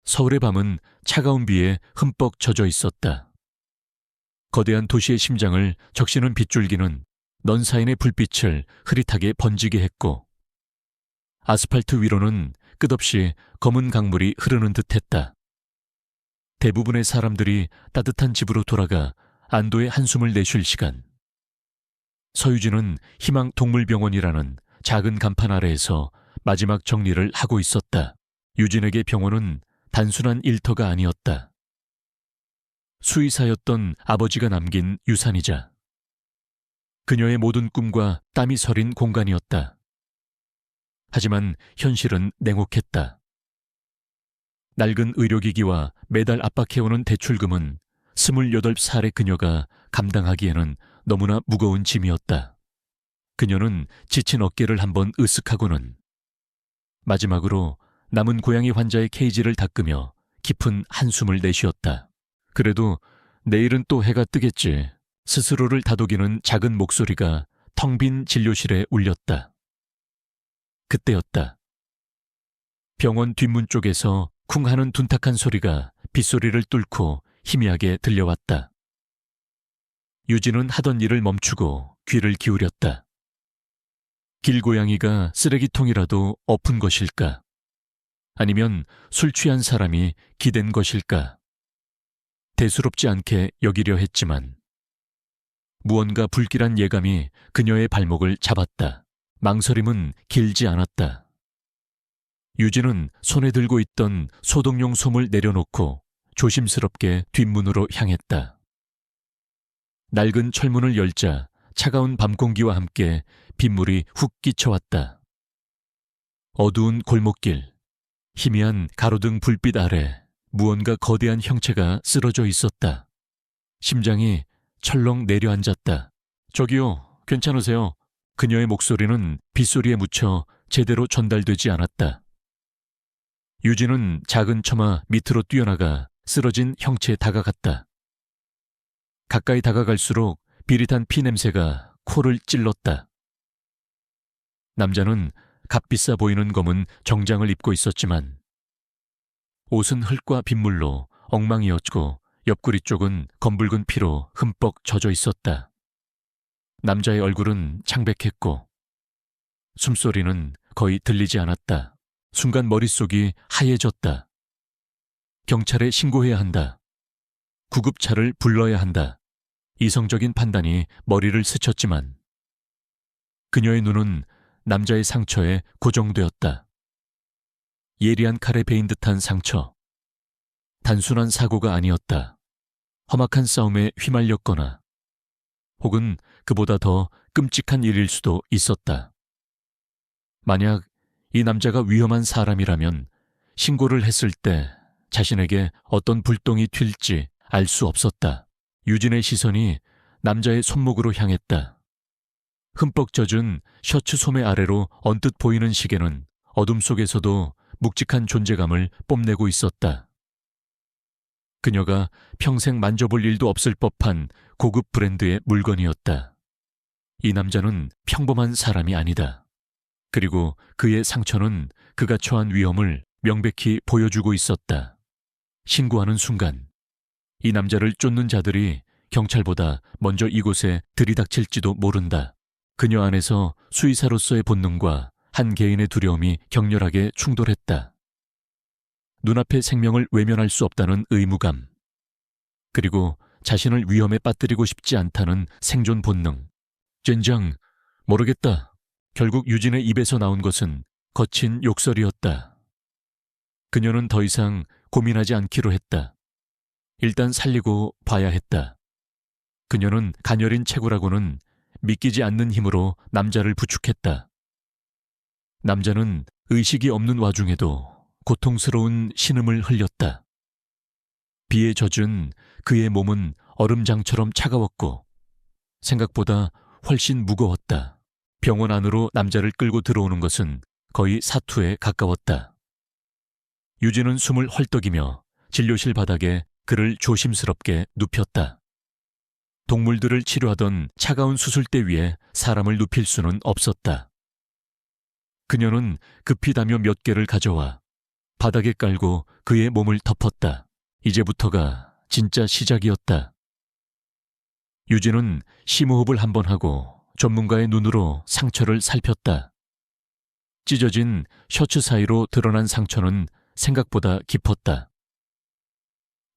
서울의 밤은 차가운 비에 흠뻑 젖어 있었다. 거대한 도시의 심장을 적시는 빗줄기는 넌사인의 불빛을 흐릿하게 번지게 했고, 아스팔트 위로는 끝없이 검은 강물이 흐르는 듯했다. 대부분의 사람들이 따뜻한 집으로 돌아가 안도의 한숨을 내쉴 시간. 서유진은 희망동물병원이라는 작은 간판 아래에서 마지막 정리를 하고 있었다. 유진에게 병원은 단순한 일터가 아니었다. 수의사였던 아버지가 남긴 유산이자 그녀의 모든 꿈과 땀이 서린 공간이었다. 하지만 현실은 냉혹했다. 낡은 의료기기와 매달 압박해오는 대출금은 28살의 그녀가 감당하기에는 너무나 무거운 짐이었다. 그녀는 지친 어깨를 한번 으쓱하고는 마지막으로 남은 고양이 환자의 케이지를 닦으며 깊은 한숨을 내쉬었다. 그래도 내일은 또 해가 뜨겠지. 스스로를 다독이는 작은 목소리가 텅 빈 진료실에 울렸다. 그때였다. 병원 뒷문 쪽에서 쿵 하는 둔탁한 소리가 빗소리를 뚫고 희미하게 들려왔다. 유진은 하던 일을 멈추고 귀를 기울였다. 길고양이가 쓰레기통이라도 엎은 것일까? 아니면 술 취한 사람이 기댄 것일까? 대수롭지 않게 여기려 했지만 무언가 불길한 예감이 그녀의 발목을 잡았다. 망설임은 길지 않았다. 유진은 손에 들고 있던 소독용 솜을 내려놓고 조심스럽게 뒷문으로 향했다. 낡은 철문을 열자 차가운 밤 공기와 함께 빗물이 훅 끼쳐왔다. 어두운 골목길, 희미한 가로등 불빛 아래 무언가 거대한 형체가 쓰러져 있었다. 심장이 철렁 내려앉았다. 저기요, 괜찮으세요? 그녀의 목소리는 빗소리에 묻혀 제대로 전달되지 않았다. 유진은 작은 처마 밑으로 뛰어나가 쓰러진 형체에 다가갔다. 가까이 다가갈수록 비릿한 피 냄새가 코를 찔렀다. 남자는 값비싸 보이는 검은 정장을 입고 있었지만 옷은 흙과 빗물로 엉망이었고 옆구리 쪽은 검붉은 피로 흠뻑 젖어 있었다. 남자의 얼굴은 창백했고 숨소리는 거의 들리지 않았다. 순간 머릿속이 하얘졌다. 경찰에 신고해야 한다. 구급차를 불러야 한다. 이성적인 판단이 머리를 스쳤지만 그녀의 눈은 남자의 상처에 고정되었다. 예리한 칼에 베인 듯한 상처. 단순한 사고가 아니었다. 험악한 싸움에 휘말렸거나 혹은 그보다 더 끔찍한 일일 수도 있었다. 만약 이 남자가 위험한 사람이라면 신고를 했을 때 자신에게 어떤 불똥이 튈지 알 수 없었다. 유진의 시선이 남자의 손목으로 향했다. 흠뻑 젖은 셔츠 소매 아래로 언뜻 보이는 시계는 어둠 속에서도 묵직한 존재감을 뽐내고 있었다. 그녀가 평생 만져볼 일도 없을 법한 고급 브랜드의 물건이었다. 이 남자는 평범한 사람이 아니다. 그리고 그의 상처는 그가 처한 위험을 명백히 보여주고 있었다. 신고하는 순간 이 남자를 쫓는 자들이 경찰보다 먼저 이곳에 들이닥칠지도 모른다. 그녀 안에서 수의사로서의 본능과 한 개인의 두려움이 격렬하게 충돌했다. 눈앞의 생명을 외면할 수 없다는 의무감, 그리고 자신을 위험에 빠뜨리고 싶지 않다는 생존 본능. 젠장, 모르겠다. 결국 유진의 입에서 나온 것은 거친 욕설이었다. 그녀는 더 이상 고민하지 않기로 했다. 일단 살리고 봐야 했다. 그녀는 가녀린 체구라고는 믿기지 않는 힘으로 남자를 부축했다. 남자는 의식이 없는 와중에도 고통스러운 신음을 흘렸다. 비에 젖은 그의 몸은 얼음장처럼 차가웠고 생각보다 훨씬 무거웠다. 병원 안으로 남자를 끌고 들어오는 것은 거의 사투에 가까웠다. 유진은 숨을 헐떡이며 진료실 바닥에 그를 조심스럽게 눕혔다. 동물들을 치료하던 차가운 수술대 위에 사람을 눕힐 수는 없었다. 그녀는 급히 담요 몇 개를 가져와 바닥에 깔고 그의 몸을 덮었다. 이제부터가 진짜 시작이었다. 유진은 심호흡을 한번 하고 전문가의 눈으로 상처를 살폈다. 찢어진 셔츠 사이로 드러난 상처는 생각보다 깊었다.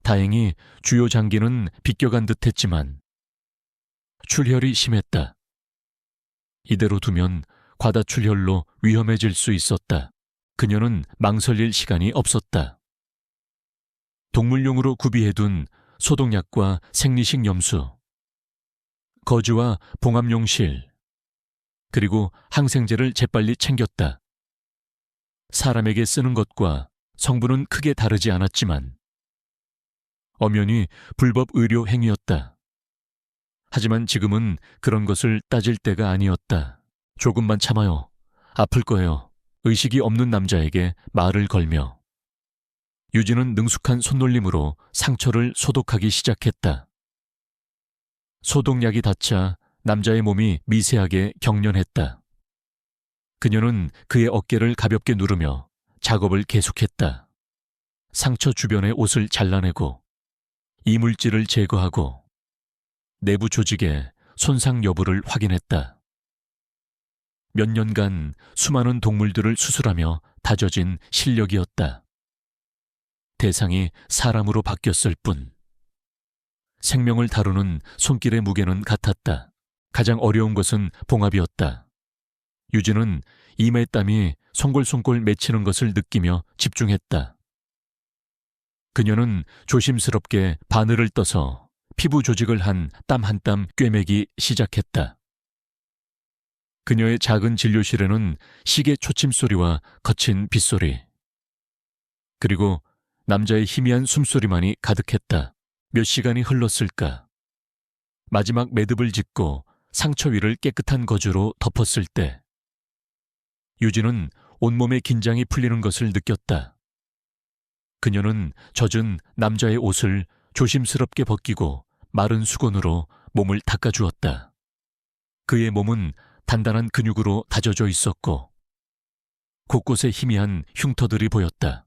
다행히 주요 장기는 비껴간 듯했지만 출혈이 심했다. 이대로 두면 과다출혈로 위험해질 수 있었다. 그녀는 망설일 시간이 없었다. 동물용으로 구비해둔 소독약과 생리식 염수, 거즈와 봉합용실, 그리고 항생제를 재빨리 챙겼다. 사람에게 쓰는 것과 성분은 크게 다르지 않았지만 엄연히 불법 의료 행위였다. 하지만 지금은 그런 것을 따질 때가 아니었다. 조금만 참아요. 아플 거예요. 의식이 없는 남자에게 말을 걸며 유진은 능숙한 손놀림으로 상처를 소독하기 시작했다. 소독약이 닿자 남자의 몸이 미세하게 경련했다. 그녀는 그의 어깨를 가볍게 누르며 작업을 계속했다. 상처 주변의 옷을 잘라내고 이물질을 제거하고 내부 조직의 손상 여부를 확인했다. 몇 년간 수많은 동물들을 수술하며 다져진 실력이었다. 대상이 사람으로 바뀌었을 뿐. 생명을 다루는 손길의 무게는 같았다. 가장 어려운 것은 봉합이었다. 유진은 이마의 땀이 송골송골 맺히는 것을 느끼며 집중했다. 그녀는 조심스럽게 바늘을 떠서 피부 조직을 한 땀 한 땀 꿰매기 시작했다. 그녀의 작은 진료실에는 시계 초침소리와 거친 빗소리, 그리고 남자의 희미한 숨소리만이 가득했다. 몇 시간이 흘렀을까? 마지막 매듭을 짓고 상처 위를 깨끗한 거즈로 덮었을 때 유진은 온몸의 긴장이 풀리는 것을 느꼈다. 그녀는 젖은 남자의 옷을 조심스럽게 벗기고 마른 수건으로 몸을 닦아주었다. 그의 몸은 단단한 근육으로 다져져 있었고 곳곳에 희미한 흉터들이 보였다.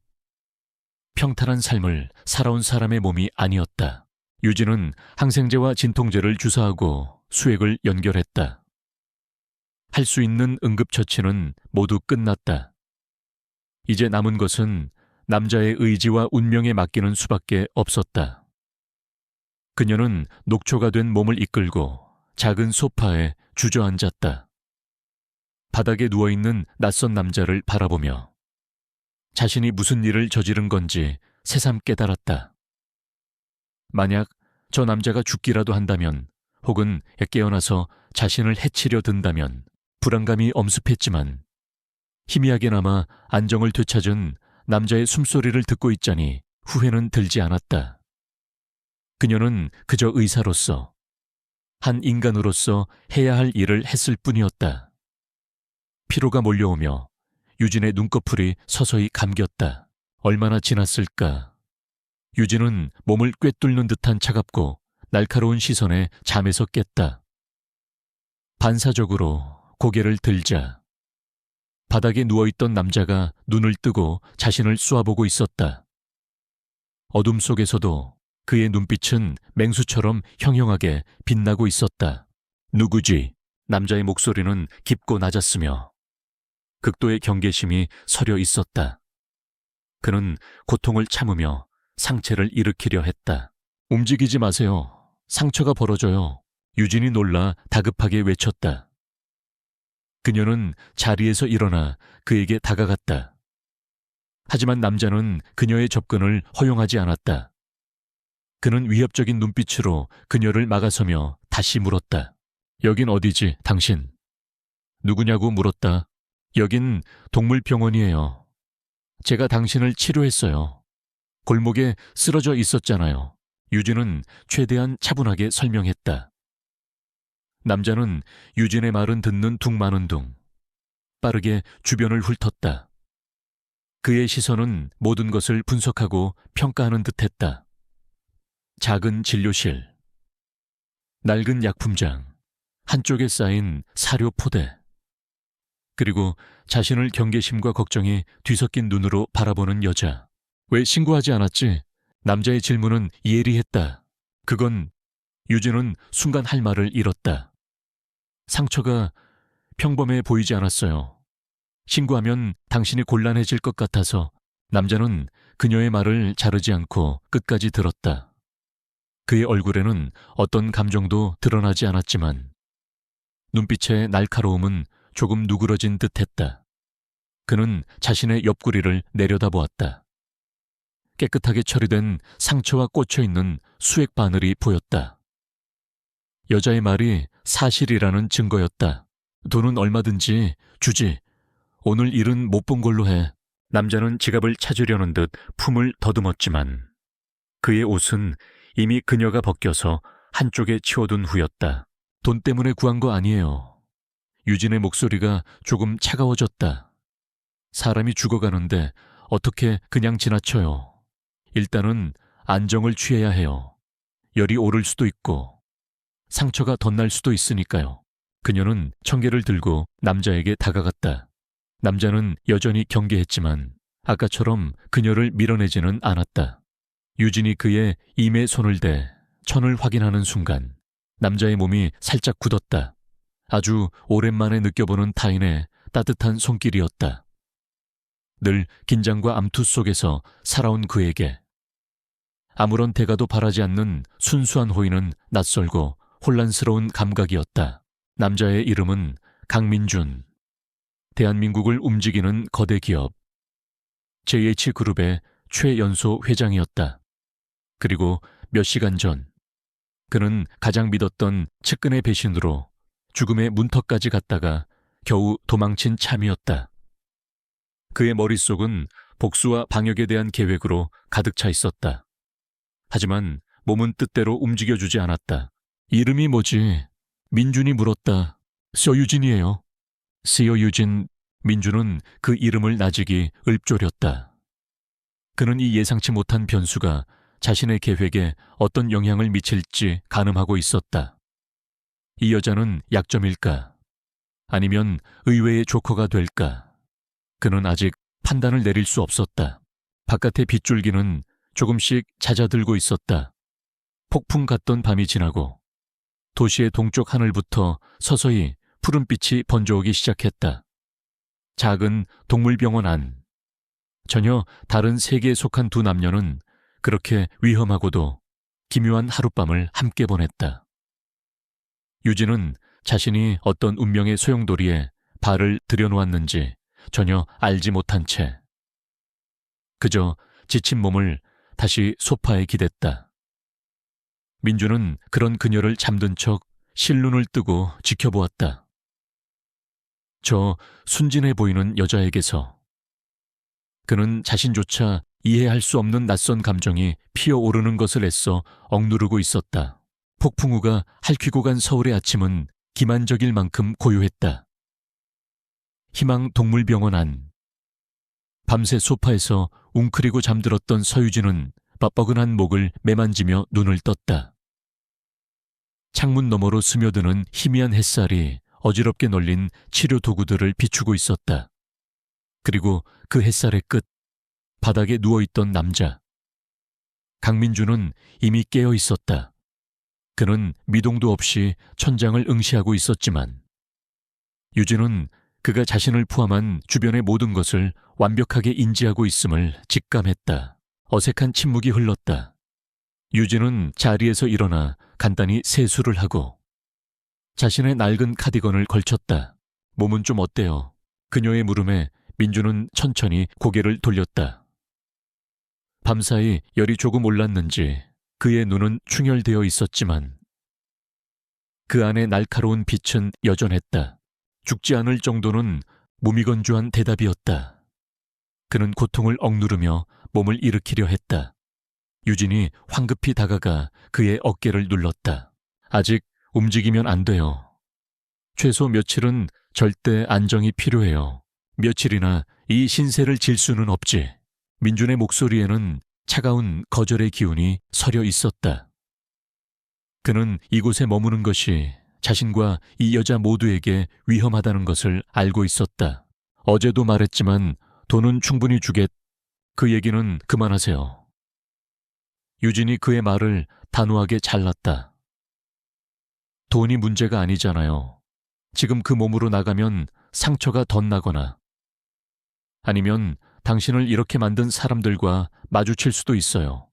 평탄한 삶을 살아온 사람의 몸이 아니었다. 유진은 항생제와 진통제를 주사하고 수액을 연결했다. 할 수 있는 응급처치는 모두 끝났다. 이제 남은 것은 남자의 의지와 운명에 맡기는 수밖에 없었다. 그녀는 녹초가 된 몸을 이끌고 작은 소파에 주저앉았다. 바닥에 누워있는 낯선 남자를 바라보며 자신이 무슨 일을 저지른 건지 새삼 깨달았다. 만약 저 남자가 죽기라도 한다면 혹은 깨어나서 자신을 해치려 든다면 불안감이 엄습했지만 희미하게나마 안정을 되찾은 남자의 숨소리를 듣고 있자니 후회는 들지 않았다. 그녀는 그저 의사로서, 한 인간으로서 해야 할 일을 했을 뿐이었다. 피로가 몰려오며 유진의 눈꺼풀이 서서히 감겼다. 얼마나 지났을까? 유진은 몸을 꿰뚫는 듯한 차갑고 날카로운 시선에 잠에서 깼다. 반사적으로 고개를 들자 바닥에 누워있던 남자가 눈을 뜨고 자신을 쏘아보고 있었다. 어둠 속에서도 그의 눈빛은 맹수처럼 형형하게 빛나고 있었다. 누구지? 남자의 목소리는 깊고 낮았으며 극도의 경계심이 서려 있었다. 그는 고통을 참으며 상체를 일으키려 했다. 움직이지 마세요. 상처가 벌어져요. 유진이 놀라 다급하게 외쳤다. 그녀는 자리에서 일어나 그에게 다가갔다. 하지만 남자는 그녀의 접근을 허용하지 않았다. 그는 위협적인 눈빛으로 그녀를 막아서며 다시 물었다. 여긴 어디지, 당신? 누구냐고 물었다. 여긴 동물병원이에요. 제가 당신을 치료했어요. 골목에 쓰러져 있었잖아요. 유진은 최대한 차분하게 설명했다. 남자는 유진의 말은 듣는 둥 마는 둥 빠르게 주변을 훑었다. 그의 시선은 모든 것을 분석하고 평가하는 듯했다. 작은 진료실, 낡은 약품장, 한쪽에 쌓인 사료 포대, 그리고 자신을 경계심과 걱정이 뒤섞인 눈으로 바라보는 여자. 왜 신고하지 않았지? 남자의 질문은 예리했다. 그건 유진은 순간 할 말을 잃었다. 상처가 평범해 보이지 않았어요. 신고하면 당신이 곤란해질 것 같아서. 남자는 그녀의 말을 자르지 않고 끝까지 들었다. 그의 얼굴에는 어떤 감정도 드러나지 않았지만 눈빛의 날카로움은 조금 누그러진 듯했다. 그는 자신의 옆구리를 내려다보았다. 깨끗하게 처리된 상처와 꽂혀있는 수액 바늘이 보였다. 여자의 말이 사실이라는 증거였다. 돈은 얼마든지 주지. 오늘 일은 못 본 걸로 해. 남자는 지갑을 찾으려는 듯 품을 더듬었지만 그의 옷은 이미 그녀가 벗겨서 한쪽에 치워둔 후였다. 돈 때문에 구한 거 아니에요. 유진의 목소리가 조금 차가워졌다. 사람이 죽어가는데 어떻게 그냥 지나쳐요. 일단은 안정을 취해야 해요. 열이 오를 수도 있고 상처가 덧날 수도 있으니까요. 그녀는 청개를 들고 남자에게 다가갔다. 남자는 여전히 경계했지만 아까처럼 그녀를 밀어내지는 않았다. 유진이 그의 임에 손을 대 천을 확인하는 순간 남자의 몸이 살짝 굳었다. 아주 오랜만에 느껴보는 타인의 따뜻한 손길이었다. 늘 긴장과 암투 속에서 살아온 그에게 아무런 대가도 바라지 않는 순수한 호의는 낯설고 혼란스러운 감각이었다. 남자의 이름은 강민준. 대한민국을 움직이는 거대 기업 JH그룹의 최연소 회장이었다. 그리고 몇 시간 전 그는 가장 믿었던 측근의 배신으로 죽음의 문턱까지 갔다가 겨우 도망친 참이었다. 그의 머릿속은 복수와 방역에 대한 계획으로 가득 차 있었다. 하지만 몸은 뜻대로 움직여주지 않았다. 이름이 뭐지? 민준이 물었다. 서유진이에요. 서유진. 민준은 그 이름을 나직이 읊조렸다. 그는 이 예상치 못한 변수가 자신의 계획에 어떤 영향을 미칠지 가늠하고 있었다. 이 여자는 약점일까? 아니면 의외의 조커가 될까? 그는 아직 판단을 내릴 수 없었다. 바깥의 빗줄기는 조금씩 잦아들고 있었다. 폭풍 같던 밤이 지나고 도시의 동쪽 하늘부터 서서히 푸른빛이 번져오기 시작했다. 작은 동물병원 안. 전혀 다른 세계에 속한 두 남녀는 그렇게 위험하고도 기묘한 하룻밤을 함께 보냈다. 유진은 자신이 어떤 운명의 소용돌이에 발을 들여놓았는지 전혀 알지 못한 채 그저 지친 몸을 다시 소파에 기댔다. 민주는 그런 그녀를 잠든 척 실눈을 뜨고 지켜보았다. 저 순진해 보이는 여자에게서 그는 자신조차 이해할 수 없는 낯선 감정이 피어오르는 것을 애써 억누르고 있었다. 폭풍우가 핥히고 간 서울의 아침은 기만적일 만큼 고요했다. 희망동물병원 안. 밤새 소파에서 웅크리고 잠들었던 서유진은 뻐근한 목을 매만지며 눈을 떴다. 창문 너머로 스며드는 희미한 햇살이 어지럽게 널린 치료 도구들을 비추고 있었다. 그리고 그 햇살의 끝, 바닥에 누워있던 남자. 강민주는 이미 깨어 있었다. 그는 미동도 없이 천장을 응시하고 있었지만 유진은 그가 자신을 포함한 주변의 모든 것을 완벽하게 인지하고 있음을 직감했다. 어색한 침묵이 흘렀다. 유진은 자리에서 일어나 간단히 세수를 하고 자신의 낡은 카디건을 걸쳤다. 몸은 좀 어때요? 그녀의 물음에 민주는 천천히 고개를 돌렸다. 밤사이 열이 조금 올랐는지 그의 눈은 충혈되어 있었지만 그 안에 날카로운 빛은 여전했다. 죽지 않을 정도는 무미건조한 대답이었다. 그는 고통을 억누르며 몸을 일으키려 했다. 유진이 황급히 다가가 그의 어깨를 눌렀다. 아직 움직이면 안 돼요. 최소 며칠은 절대 안정이 필요해요. 며칠이나 이 신세를 질 수는 없지. 민준의 목소리에는 차가운 거절의 기운이 서려 있었다. 그는 이곳에 머무는 것이 자신과 이 여자 모두에게 위험하다는 것을 알고 있었다. 어제도 말했지만 돈은 충분히 주겠. 그 얘기는 그만하세요. 유진이 그의 말을 단호하게 잘랐다. 돈이 문제가 아니잖아요. 지금 그 몸으로 나가면 상처가 덧나거나 아니면 당신을 이렇게 만든 사람들과 마주칠 수도 있어요.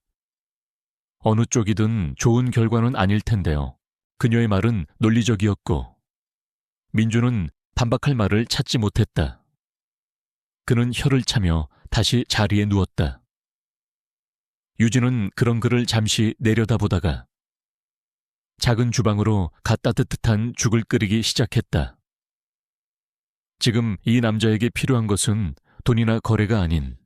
어느 쪽이든 좋은 결과는 아닐 텐데요. 그녀의 말은 논리적이었고 민주는 반박할 말을 찾지 못했다. 그는 혀를 차며 다시 자리에 누웠다. 유진은 그런 그를 잠시 내려다보다가 작은 주방으로 갓 따뜻한 죽을 끓이기 시작했다. 지금 이 남자에게 필요한 것은 돈이나 거래가 아닌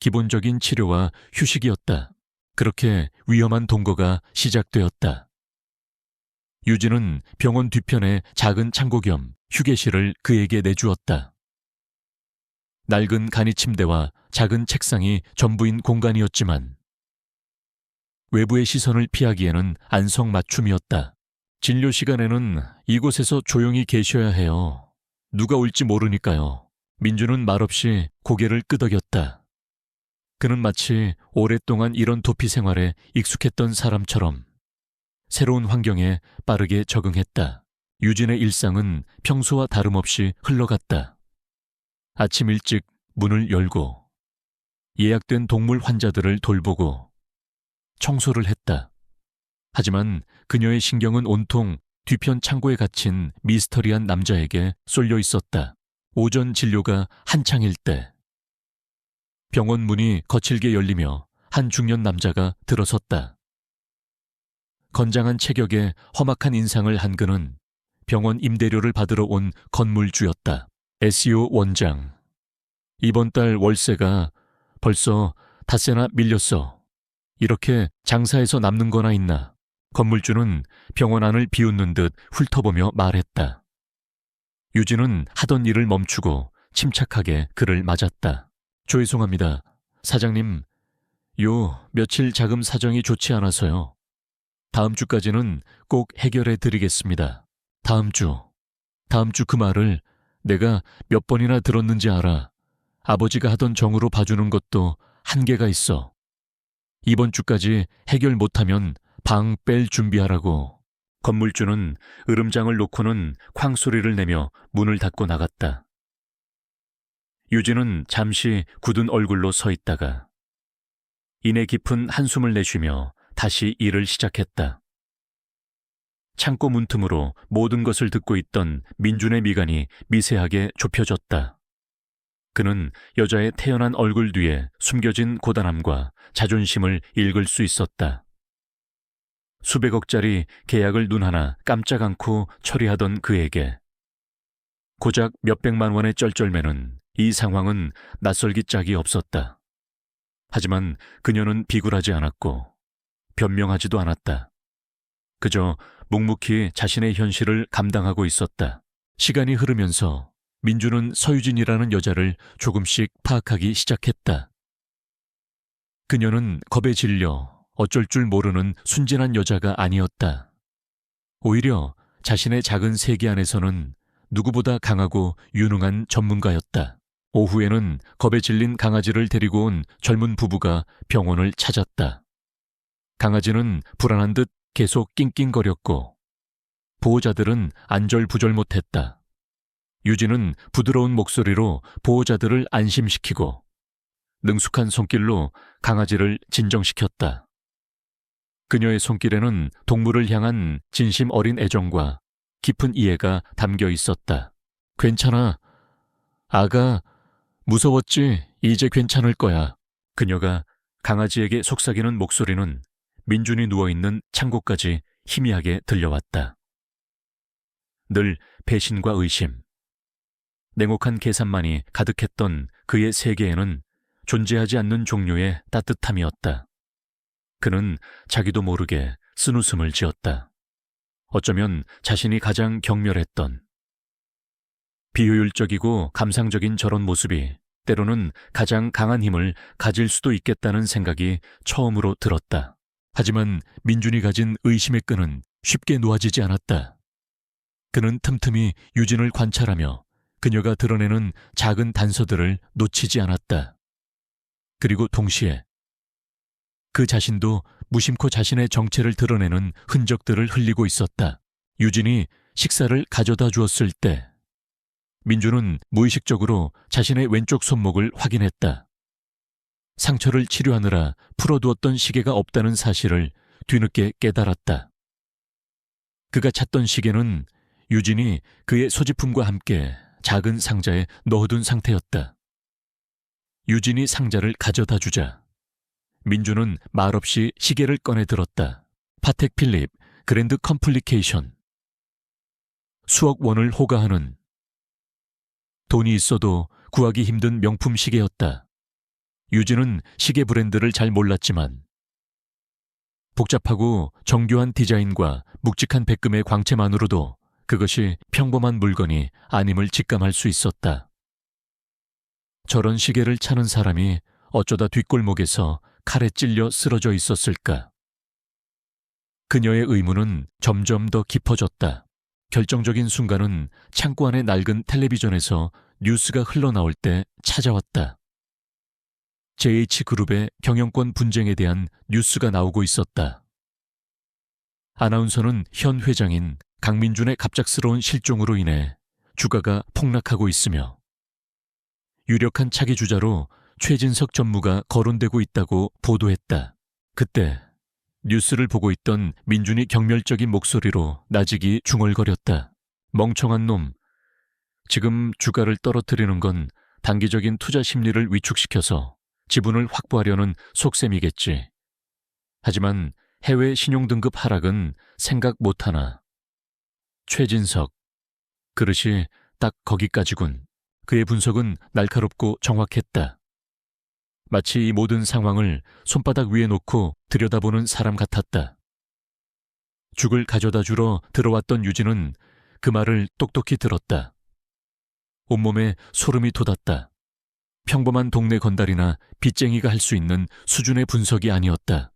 기본적인 치료와 휴식이었다. 그렇게 위험한 동거가 시작되었다. 유진은 병원 뒤편에 작은 창고 겸 휴게실을 그에게 내주었다. 낡은 간이 침대와 작은 책상이 전부인 공간이었지만 외부의 시선을 피하기에는 안성맞춤이었다. 진료 시간에는 이곳에서 조용히 계셔야 해요. 누가 올지 모르니까요. 민주는 말없이 고개를 끄덕였다. 그는 마치 오랫동안 이런 도피 생활에 익숙했던 사람처럼 새로운 환경에 빠르게 적응했다. 유진의 일상은 평소와 다름없이 흘러갔다. 아침 일찍 문을 열고 예약된 동물 환자들을 돌보고 청소를 했다. 하지만 그녀의 신경은 온통 뒤편 창고에 갇힌 미스터리한 남자에게 쏠려 있었다. 오전 진료가 한창일 때 병원 문이 거칠게 열리며 한 중년 남자가 들어섰다. 건장한 체격에 험악한 인상을 한 그는 병원 임대료를 받으러 온 건물주였다. SEO 원장. 이번 달 월세가 벌써 닷새나 밀렸어. 이렇게 장사해서 남는 거나 있나. 건물주는 병원 안을 비웃는 듯 훑어보며 말했다. 유진은 하던 일을 멈추고 침착하게 그를 맞았다. 죄송합니다. 사장님, 요 며칠 자금 사정이 좋지 않아서요. 다음 주까지는 꼭 해결해 드리겠습니다. 다음 주 그 말을 내가 몇 번이나 들었는지 알아. 아버지가 하던 정으로 봐주는 것도 한계가 있어. 이번 주까지 해결 못하면 방 뺄 준비하라고. 건물주는 으름장을 놓고는 쾅소리를 내며 문을 닫고 나갔다. 유진은 잠시 굳은 얼굴로 서 있다가 이내 깊은 한숨을 내쉬며 다시 일을 시작했다. 창고 문틈으로 모든 것을 듣고 있던 민준의 미간이 미세하게 좁혀졌다. 그는 여자의 태연한 얼굴 뒤에 숨겨진 고단함과 자존심을 읽을 수 있었다. 수백억짜리 계약을 눈 하나 깜짝 않고 처리하던 그에게 고작 몇백만 원의 쩔쩔매는 이 상황은 낯설기 짝이 없었다. 하지만 그녀는 비굴하지 않았고 변명하지도 않았다. 그저 묵묵히 자신의 현실을 감당하고 있었다. 시간이 흐르면서 민주는 서유진이라는 여자를 조금씩 파악하기 시작했다. 그녀는 겁에 질려 어쩔 줄 모르는 순진한 여자가 아니었다. 오히려 자신의 작은 세계 안에서는 누구보다 강하고 유능한 전문가였다. 오후에는 겁에 질린 강아지를 데리고 온 젊은 부부가 병원을 찾았다. 강아지는 불안한 듯 계속 낑낑거렸고 보호자들은 안절부절 못했다. 유진은 부드러운 목소리로 보호자들을 안심시키고 능숙한 손길로 강아지를 진정시켰다. 그녀의 손길에는 동물을 향한 진심 어린 애정과 깊은 이해가 담겨 있었다. 괜찮아. 아가 무서웠지? 이제 괜찮을 거야. 그녀가 강아지에게 속삭이는 목소리는 민준이 누워있는 창고까지 희미하게 들려왔다. 늘 배신과 의심, 냉혹한 계산만이 가득했던 그의 세계에는 존재하지 않는 종류의 따뜻함이었다. 그는 자기도 모르게 쓴웃음을 지었다. 어쩌면 자신이 가장 경멸했던, 비효율적이고 감상적인 저런 모습이 때로는 가장 강한 힘을 가질 수도 있겠다는 생각이 처음으로 들었다. 하지만 민준이 가진 의심의 끈은 쉽게 놓아지지 않았다. 그는 틈틈이 유진을 관찰하며 그녀가 드러내는 작은 단서들을 놓치지 않았다. 그리고 동시에 그 자신도 무심코 자신의 정체를 드러내는 흔적들을 흘리고 있었다. 유진이 식사를 가져다 주었을 때 민주는 무의식적으로 자신의 왼쪽 손목을 확인했다. 상처를 치료하느라 풀어두었던 시계가 없다는 사실을 뒤늦게 깨달았다. 그가 찾던 시계는 유진이 그의 소지품과 함께 작은 상자에 넣어둔 상태였다. 유진이 상자를 가져다 주자 민주는 말없이 시계를 꺼내 들었다. 파텍 필립 그랜드 컴플리케이션. 수억 원을 호가하는, 돈이 있어도 구하기 힘든 명품 시계였다. 유진은 시계 브랜드를 잘 몰랐지만 복잡하고 정교한 디자인과 묵직한 백금의 광채만으로도 그것이 평범한 물건이 아님을 직감할 수 있었다. 저런 시계를 차는 사람이 어쩌다 뒷골목에서 칼에 찔려 쓰러져 있었을까? 그녀의 의문은 점점 더 깊어졌다. 결정적인 순간은 창고 안의 낡은 텔레비전에서 뉴스가 흘러나올 때 찾아왔다. JH그룹의 경영권 분쟁에 대한 뉴스가 나오고 있었다. 아나운서는 현 회장인 강민준의 갑작스러운 실종으로 인해 주가가 폭락하고 있으며 유력한 차기 주자로 최진석 전무가 거론되고 있다고 보도했다. 그때 뉴스를 보고 있던 민준이 경멸적인 목소리로 나직이 중얼거렸다. 멍청한 놈. 지금 주가를 떨어뜨리는 건 단기적인 투자 심리를 위축시켜서 지분을 확보하려는 속셈이겠지. 하지만 해외 신용등급 하락은 생각 못하나. 최진석. 그릇이 딱 거기까지군. 그의 분석은 날카롭고 정확했다. 마치 이 모든 상황을 손바닥 위에 놓고 들여다보는 사람 같았다. 죽을 가져다 주러 들어왔던 유진은 그 말을 똑똑히 들었다. 온몸에 소름이 돋았다. 평범한 동네 건달이나 빚쟁이가 할 수 있는 수준의 분석이 아니었다.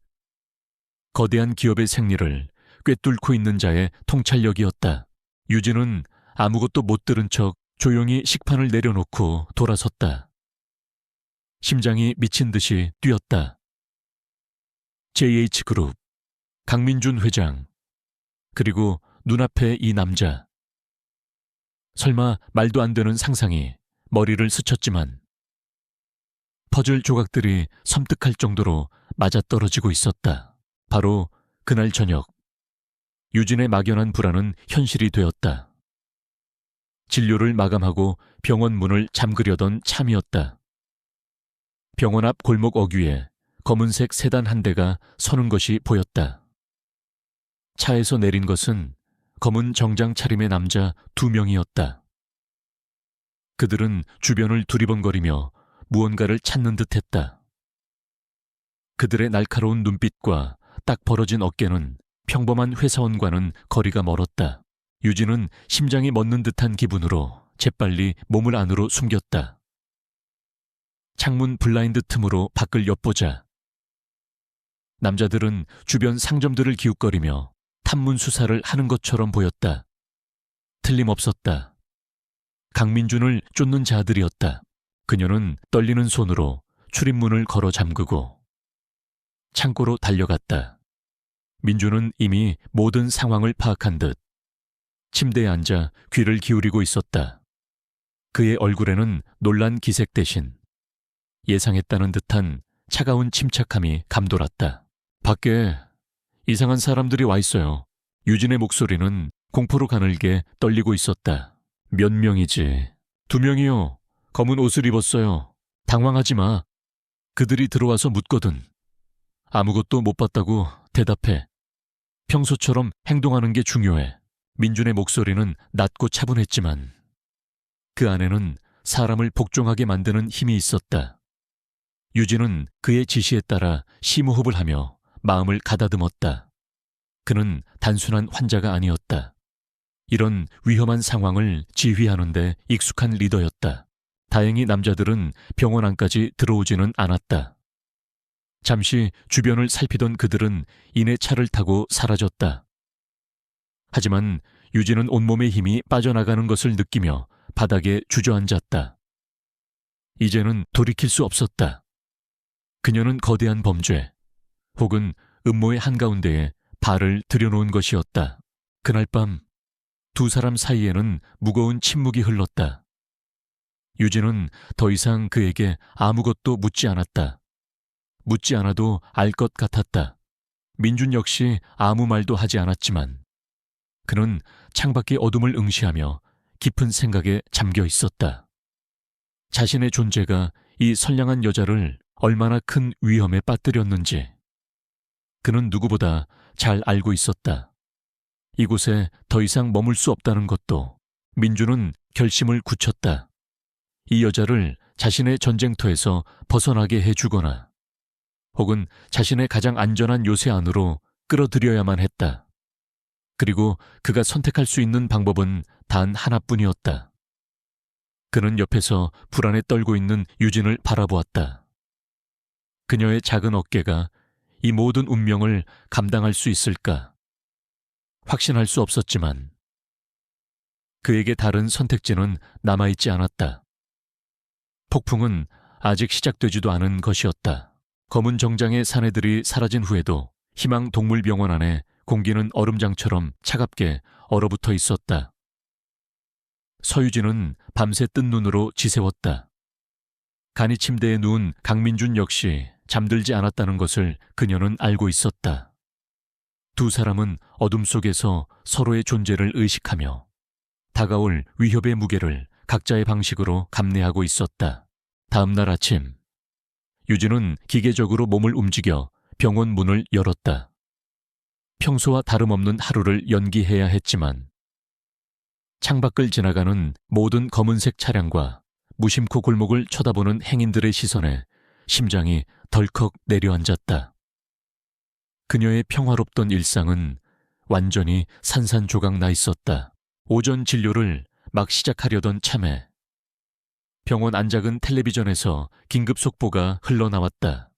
거대한 기업의 생리를 꿰뚫고 있는 자의 통찰력이었다. 유진은 아무것도 못 들은 척 조용히 식판을 내려놓고 돌아섰다. 심장이 미친 듯이 뛰었다. JH그룹, 강민준 회장, 그리고 눈앞에 이 남자. 설마 말도 안 되는 상상이 머리를 스쳤지만 퍼즐 조각들이 섬뜩할 정도로 맞아떨어지고 있었다. 바로 그날 저녁, 유진의 막연한 불안은 현실이 되었다. 진료를 마감하고 병원 문을 잠그려던 참이었다. 병원 앞 골목 어귀에 검은색 세단 한 대가 서는 것이 보였다. 차에서 내린 것은 검은 정장 차림의 남자 2명이었다. 그들은 주변을 두리번거리며 무언가를 찾는 듯했다. 그들의 날카로운 눈빛과 딱 벌어진 어깨는 평범한 회사원과는 거리가 멀었다. 유진은 심장이 멎는 듯한 기분으로 재빨리 몸을 안으로 숨겼다. 창문 블라인드 틈으로 밖을 엿보자 남자들은 주변 상점들을 기웃거리며 탐문 수사를 하는 것처럼 보였다. 틀림없었다. 강민준을 쫓는 자들이었다. 그녀는 떨리는 손으로 출입문을 걸어 잠그고 창고로 달려갔다. 민준은 이미 모든 상황을 파악한 듯 침대에 앉아 귀를 기울이고 있었다. 그의 얼굴에는 놀란 기색 대신 예상했다는 듯한 차가운 침착함이 감돌았다. 밖에 이상한 사람들이 와 있어요. 유진의 목소리는 공포로 가늘게 떨리고 있었다. 몇 명이지? 2명이요. 검은 옷을 입었어요. 당황하지 마. 그들이 들어와서 묻거든. 아무것도 못 봤다고 대답해. 평소처럼 행동하는 게 중요해. 민준의 목소리는 낮고 차분했지만 그 안에는 사람을 복종하게 만드는 힘이 있었다. 유진은 그의 지시에 따라 심호흡을 하며 마음을 가다듬었다. 그는 단순한 환자가 아니었다. 이런 위험한 상황을 지휘하는데 익숙한 리더였다. 다행히 남자들은 병원 안까지 들어오지는 않았다. 잠시 주변을 살피던 그들은 이내 차를 타고 사라졌다. 하지만 유진은 온몸의 힘이 빠져나가는 것을 느끼며 바닥에 주저앉았다. 이제는 돌이킬 수 없었다. 그녀는 거대한 범죄, 혹은 음모의 한가운데에 발을 들여놓은 것이었다. 그날 밤 두 사람 사이에는 무거운 침묵이 흘렀다. 유진은 더 이상 그에게 아무것도 묻지 않았다. 묻지 않아도 알 것 같았다. 민준 역시 아무 말도 하지 않았지만 그는 창밖의 어둠을 응시하며 깊은 생각에 잠겨 있었다. 자신의 존재가 이 선량한 여자를 얼마나 큰 위험에 빠뜨렸는지 그는 누구보다 잘 알고 있었다. 이곳에 더 이상 머물 수 없다는 것도. 민주는 결심을 굳혔다. 이 여자를 자신의 전쟁터에서 벗어나게 해주거나 혹은 자신의 가장 안전한 요새 안으로 끌어들여야만 했다. 그리고 그가 선택할 수 있는 방법은 단 하나뿐이었다. 그는 옆에서 불안에 떨고 있는 유진을 바라보았다. 그녀의 작은 어깨가 이 모든 운명을 감당할 수 있을까? 확신할 수 없었지만 그에게 다른 선택지는 남아있지 않았다. 폭풍은 아직 시작되지도 않은 것이었다. 검은 정장의 사내들이 사라진 후에도 희망동물병원 안에 공기는 얼음장처럼 차갑게 얼어붙어 있었다. 서유진은 밤새 뜬 눈으로 지새웠다. 간이 침대에 누운 강민준 역시 잠들지 않았다는 것을 그녀는 알고 있었다. 두 사람은 어둠 속에서 서로의 존재를 의식하며 다가올 위협의 무게를 각자의 방식으로 감내하고 있었다. 다음 날 아침, 유진은 기계적으로 몸을 움직여 병원 문을 열었다. 평소와 다름없는 하루를 연기해야 했지만 창밖을 지나가는 모든 검은색 차량과 무심코 골목을 쳐다보는 행인들의 시선에 심장이 덜컥 내려앉았다. 그녀의 평화롭던 일상은 완전히 산산조각 나 있었다. 오전 진료를 막 시작하려던 참에 병원 안작은 텔레비전에서 긴급 속보가 흘러나왔다.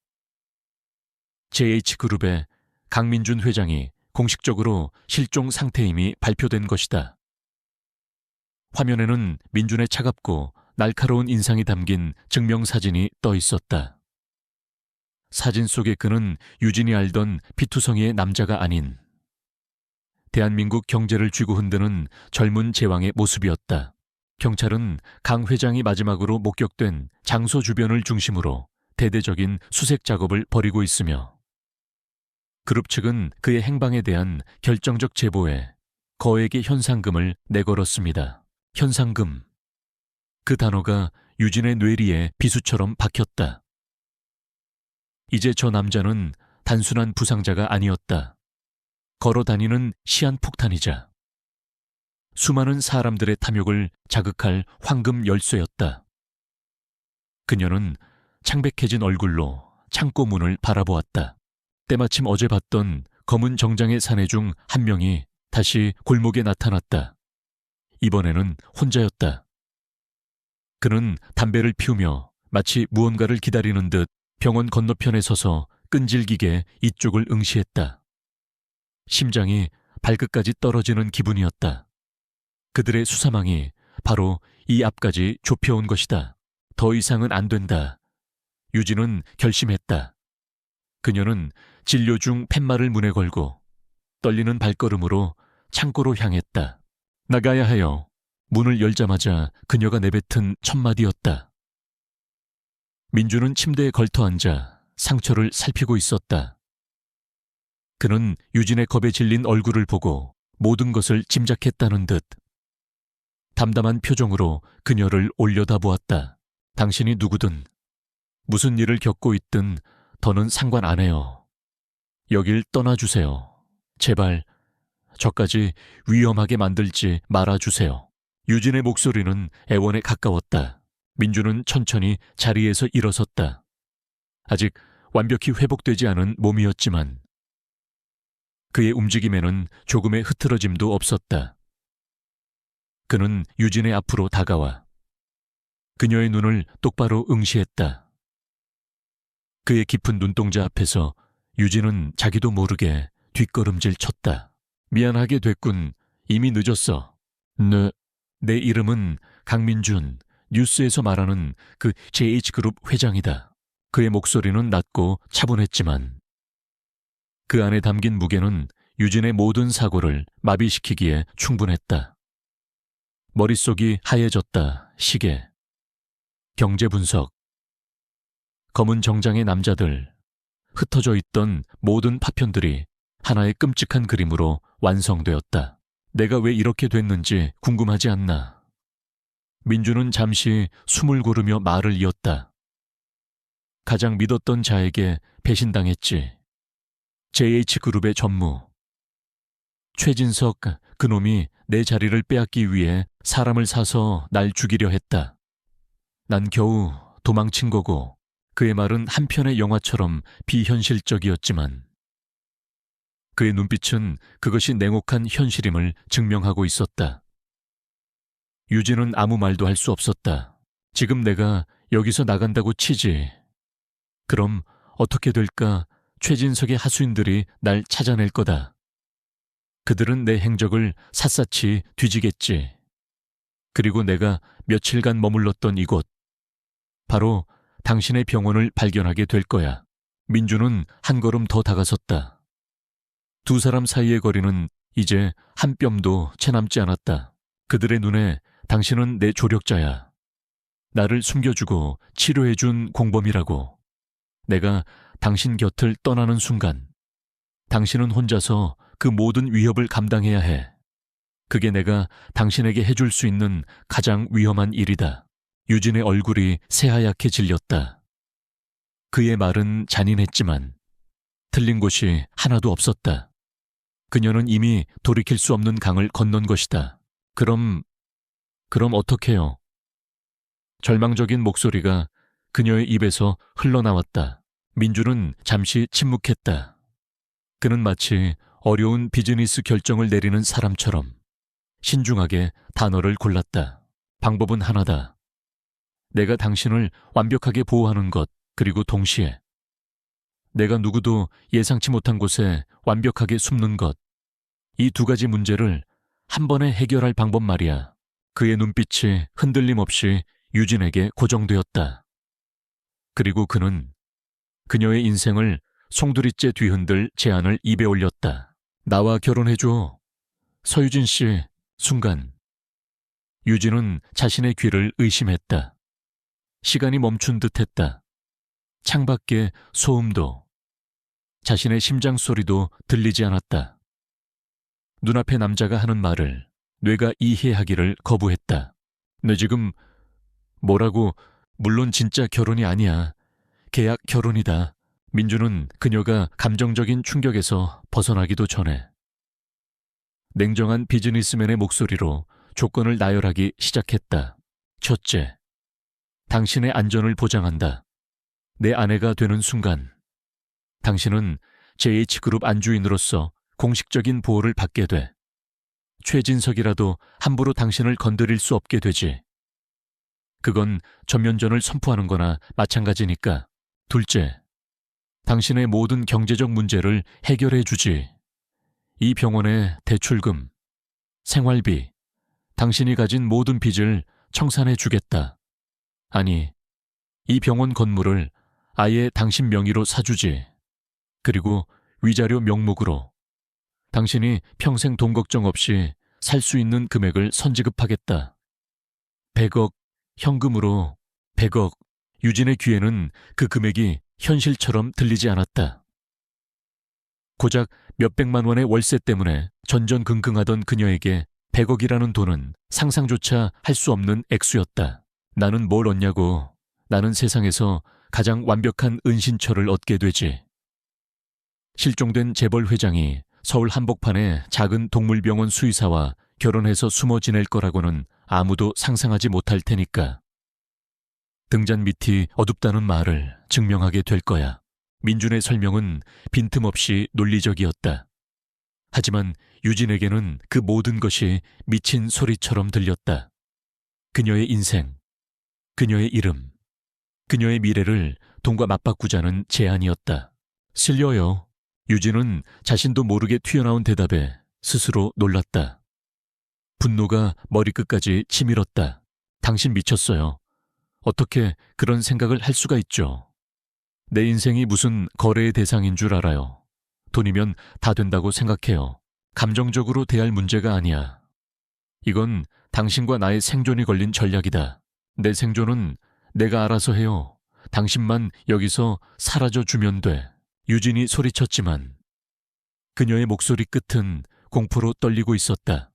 JH그룹의 강민준 회장이 공식적으로 실종 상태임이 발표된 것이다. 화면에는 민준의 차갑고 날카로운 인상이 담긴 증명사진이 떠 있었다. 사진 속의 그는 유진이 알던 피투성이의 남자가 아닌 대한민국 경제를 쥐고 흔드는 젊은 제왕의 모습이었다. 경찰은 강 회장이 마지막으로 목격된 장소 주변을 중심으로 대대적인 수색 작업을 벌이고 있으며 그룹 측은 그의 행방에 대한 결정적 제보에 거액의 현상금을 내걸었습니다. 현상금. 그 단어가 유진의 뇌리에 비수처럼 박혔다. 이제 저 남자는 단순한 부상자가 아니었다. 걸어다니는 시한폭탄이자 수많은 사람들의 탐욕을 자극할 황금 열쇠였다. 그녀는 창백해진 얼굴로 창고 문을 바라보았다. 때마침 어제 봤던 검은 정장의 사내 중 한 명이 다시 골목에 나타났다. 이번에는 혼자였다. 그는 담배를 피우며 마치 무언가를 기다리는 듯 병원 건너편에 서서 끈질기게 이쪽을 응시했다. 심장이 발끝까지 떨어지는 기분이었다. 그들의 수사망이 바로 이 앞까지 좁혀온 것이다. 더 이상은 안 된다. 유진은 결심했다. 그녀는 진료 중 팻말을 문에 걸고 떨리는 발걸음으로 창고로 향했다. 나가야 해요. 문을 열자마자 그녀가 내뱉은 첫 마디였다. 민주는 침대에 걸터앉아 상처를 살피고 있었다. 그는 유진의 겁에 질린 얼굴을 보고 모든 것을 짐작했다는 듯 담담한 표정으로 그녀를 올려다보았다. 당신이 누구든 무슨 일을 겪고 있든 더는 상관 안 해요. 여길 떠나주세요. 제발 저까지 위험하게 만들지 말아주세요. 유진의 목소리는 애원에 가까웠다. 민주는 천천히 자리에서 일어섰다. 아직 완벽히 회복되지 않은 몸이었지만 그의 움직임에는 조금의 흐트러짐도 없었다. 그는 유진의 앞으로 다가와 그녀의 눈을 똑바로 응시했다. 그의 깊은 눈동자 앞에서 유진은 자기도 모르게 뒷걸음질 쳤다. 미안하게 됐군. 이미 늦었어. 내 이름은 강민준, 뉴스에서 말하는 그 JH그룹 회장이다. 그의 목소리는 낮고 차분했지만 그 안에 담긴 무게는 유진의 모든 사고를 마비시키기에 충분했다. 머릿속이 하얘졌다. 시계, 경제 분석, 검은 정장의 남자들, 흩어져 있던 모든 파편들이 하나의 끔찍한 그림으로 완성되었다. 내가 왜 이렇게 됐는지 궁금하지 않나. 민주는 잠시 숨을 고르며 말을 이었다. 가장 믿었던 자에게 배신당했지. JH그룹의 전무. 최진석, 그놈이 내 자리를 빼앗기 위해 사람을 사서 날 죽이려 했다. 난 겨우 도망친 거고 그의 말은 한편의 영화처럼 비현실적이었지만 그의 눈빛은 그것이 냉혹한 현실임을 증명하고 있었다. 유진은 아무 말도 할 수 없었다. 지금 내가 여기서 나간다고 치지. 그럼 어떻게 될까? 최진석의 하수인들이 날 찾아낼 거다. 그들은 내 행적을 샅샅이 뒤지겠지. 그리고 내가 며칠간 머물렀던 이곳, 바로 당신의 병원을 발견하게 될 거야. 민주는 한 걸음 더 다가섰다. 두 사람 사이의 거리는 이제 한 뼘도 채 남지 않았다. 그들의 눈에 당신은 내 조력자야. 나를 숨겨주고 치료해준 공범이라고. 내가 당신 곁을 떠나는 순간 당신은 혼자서 그 모든 위협을 감당해야 해. 그게 내가 당신에게 해줄 수 있는 가장 위험한 일이다. 유진의 얼굴이 새하얗게 질렸다. 그의 말은 잔인했지만 틀린 곳이 하나도 없었다. 그녀는 이미 돌이킬 수 없는 강을 건넌 것이다. 그럼 어떡해요? 절망적인 목소리가 그녀의 입에서 흘러나왔다. 민주는 잠시 침묵했다. 그는 마치 어려운 비즈니스 결정을 내리는 사람처럼 신중하게 단어를 골랐다. 방법은 하나다. 내가 당신을 완벽하게 보호하는 것, 그리고 동시에 내가 누구도 예상치 못한 곳에 완벽하게 숨는 것. 이 두 가지 문제를 한 번에 해결할 방법 말이야. 그의 눈빛이 흔들림 없이 유진에게 고정되었다. 그리고 그는 그녀의 인생을 송두리째 뒤흔들 제안을 입에 올렸다. 나와 결혼해줘. 서유진 씨. 순간 유진은 자신의 귀를 의심했다. 시간이 멈춘 듯했다. 창밖의 소음도, 자신의 심장 소리도 들리지 않았다. 눈앞의 남자가 하는 말을 뇌가 이해하기를 거부했다. 너 지금 뭐라고? 물론 진짜 결혼이 아니야. 계약 결혼이다. 민주는 그녀가 감정적인 충격에서 벗어나기도 전에 냉정한 비즈니스맨의 목소리로 조건을 나열하기 시작했다. 첫째, 당신의 안전을 보장한다. 내 아내가 되는 순간 당신은 JH그룹 안주인으로서 공식적인 보호를 받게 돼. 최진석이라도 함부로 당신을 건드릴 수 없게 되지. 그건 전면전을 선포하는 거나 마찬가지니까. 둘째, 당신의 모든 경제적 문제를 해결해 주지. 이 병원의 대출금, 생활비, 당신이 가진 모든 빚을 청산해 주겠다. 아니, 이 병원 건물을 아예 당신 명의로 사주지. 그리고 위자료 명목으로 당신이 평생 돈 걱정 없이 살 수 있는 금액을 선지급하겠다. 100억, 현금으로 100억. 유진의 귀에는 그 금액이 현실처럼 들리지 않았다. 고작 몇백만 원의 월세 때문에 전전긍긍하던 그녀에게 100억이라는 돈은 상상조차 할 수 없는 액수였다. 나는 뭘 얻냐고. 나는 세상에서 가장 완벽한 은신처를 얻게 되지. 실종된 재벌 회장이 서울 한복판의 작은 동물병원 수의사와 결혼해서 숨어 지낼 거라고는 아무도 상상하지 못할 테니까. 등잔 밑이 어둡다는 말을 증명하게 될 거야. 민준의 설명은 빈틈없이 논리적이었다. 하지만 유진에게는 그 모든 것이 미친 소리처럼 들렸다. 그녀의 인생, 그녀의 이름, 그녀의 미래를 돈과 맞바꾸자는 제안이었다. 실려요. 유진은 자신도 모르게 튀어나온 대답에 스스로 놀랐다. 분노가 머리끝까지 치밀었다. 당신 미쳤어요. 어떻게 그런 생각을 할 수가 있죠? 내 인생이 무슨 거래의 대상인 줄 알아요. 돈이면 다 된다고 생각해요. 감정적으로 대할 문제가 아니야. 이건 당신과 나의 생존이 걸린 전략이다. 내 생존은 내가 알아서 해요. 당신만 여기서 사라져주면 돼. 유진이 소리쳤지만 그녀의 목소리 끝은 공포로 떨리고 있었다.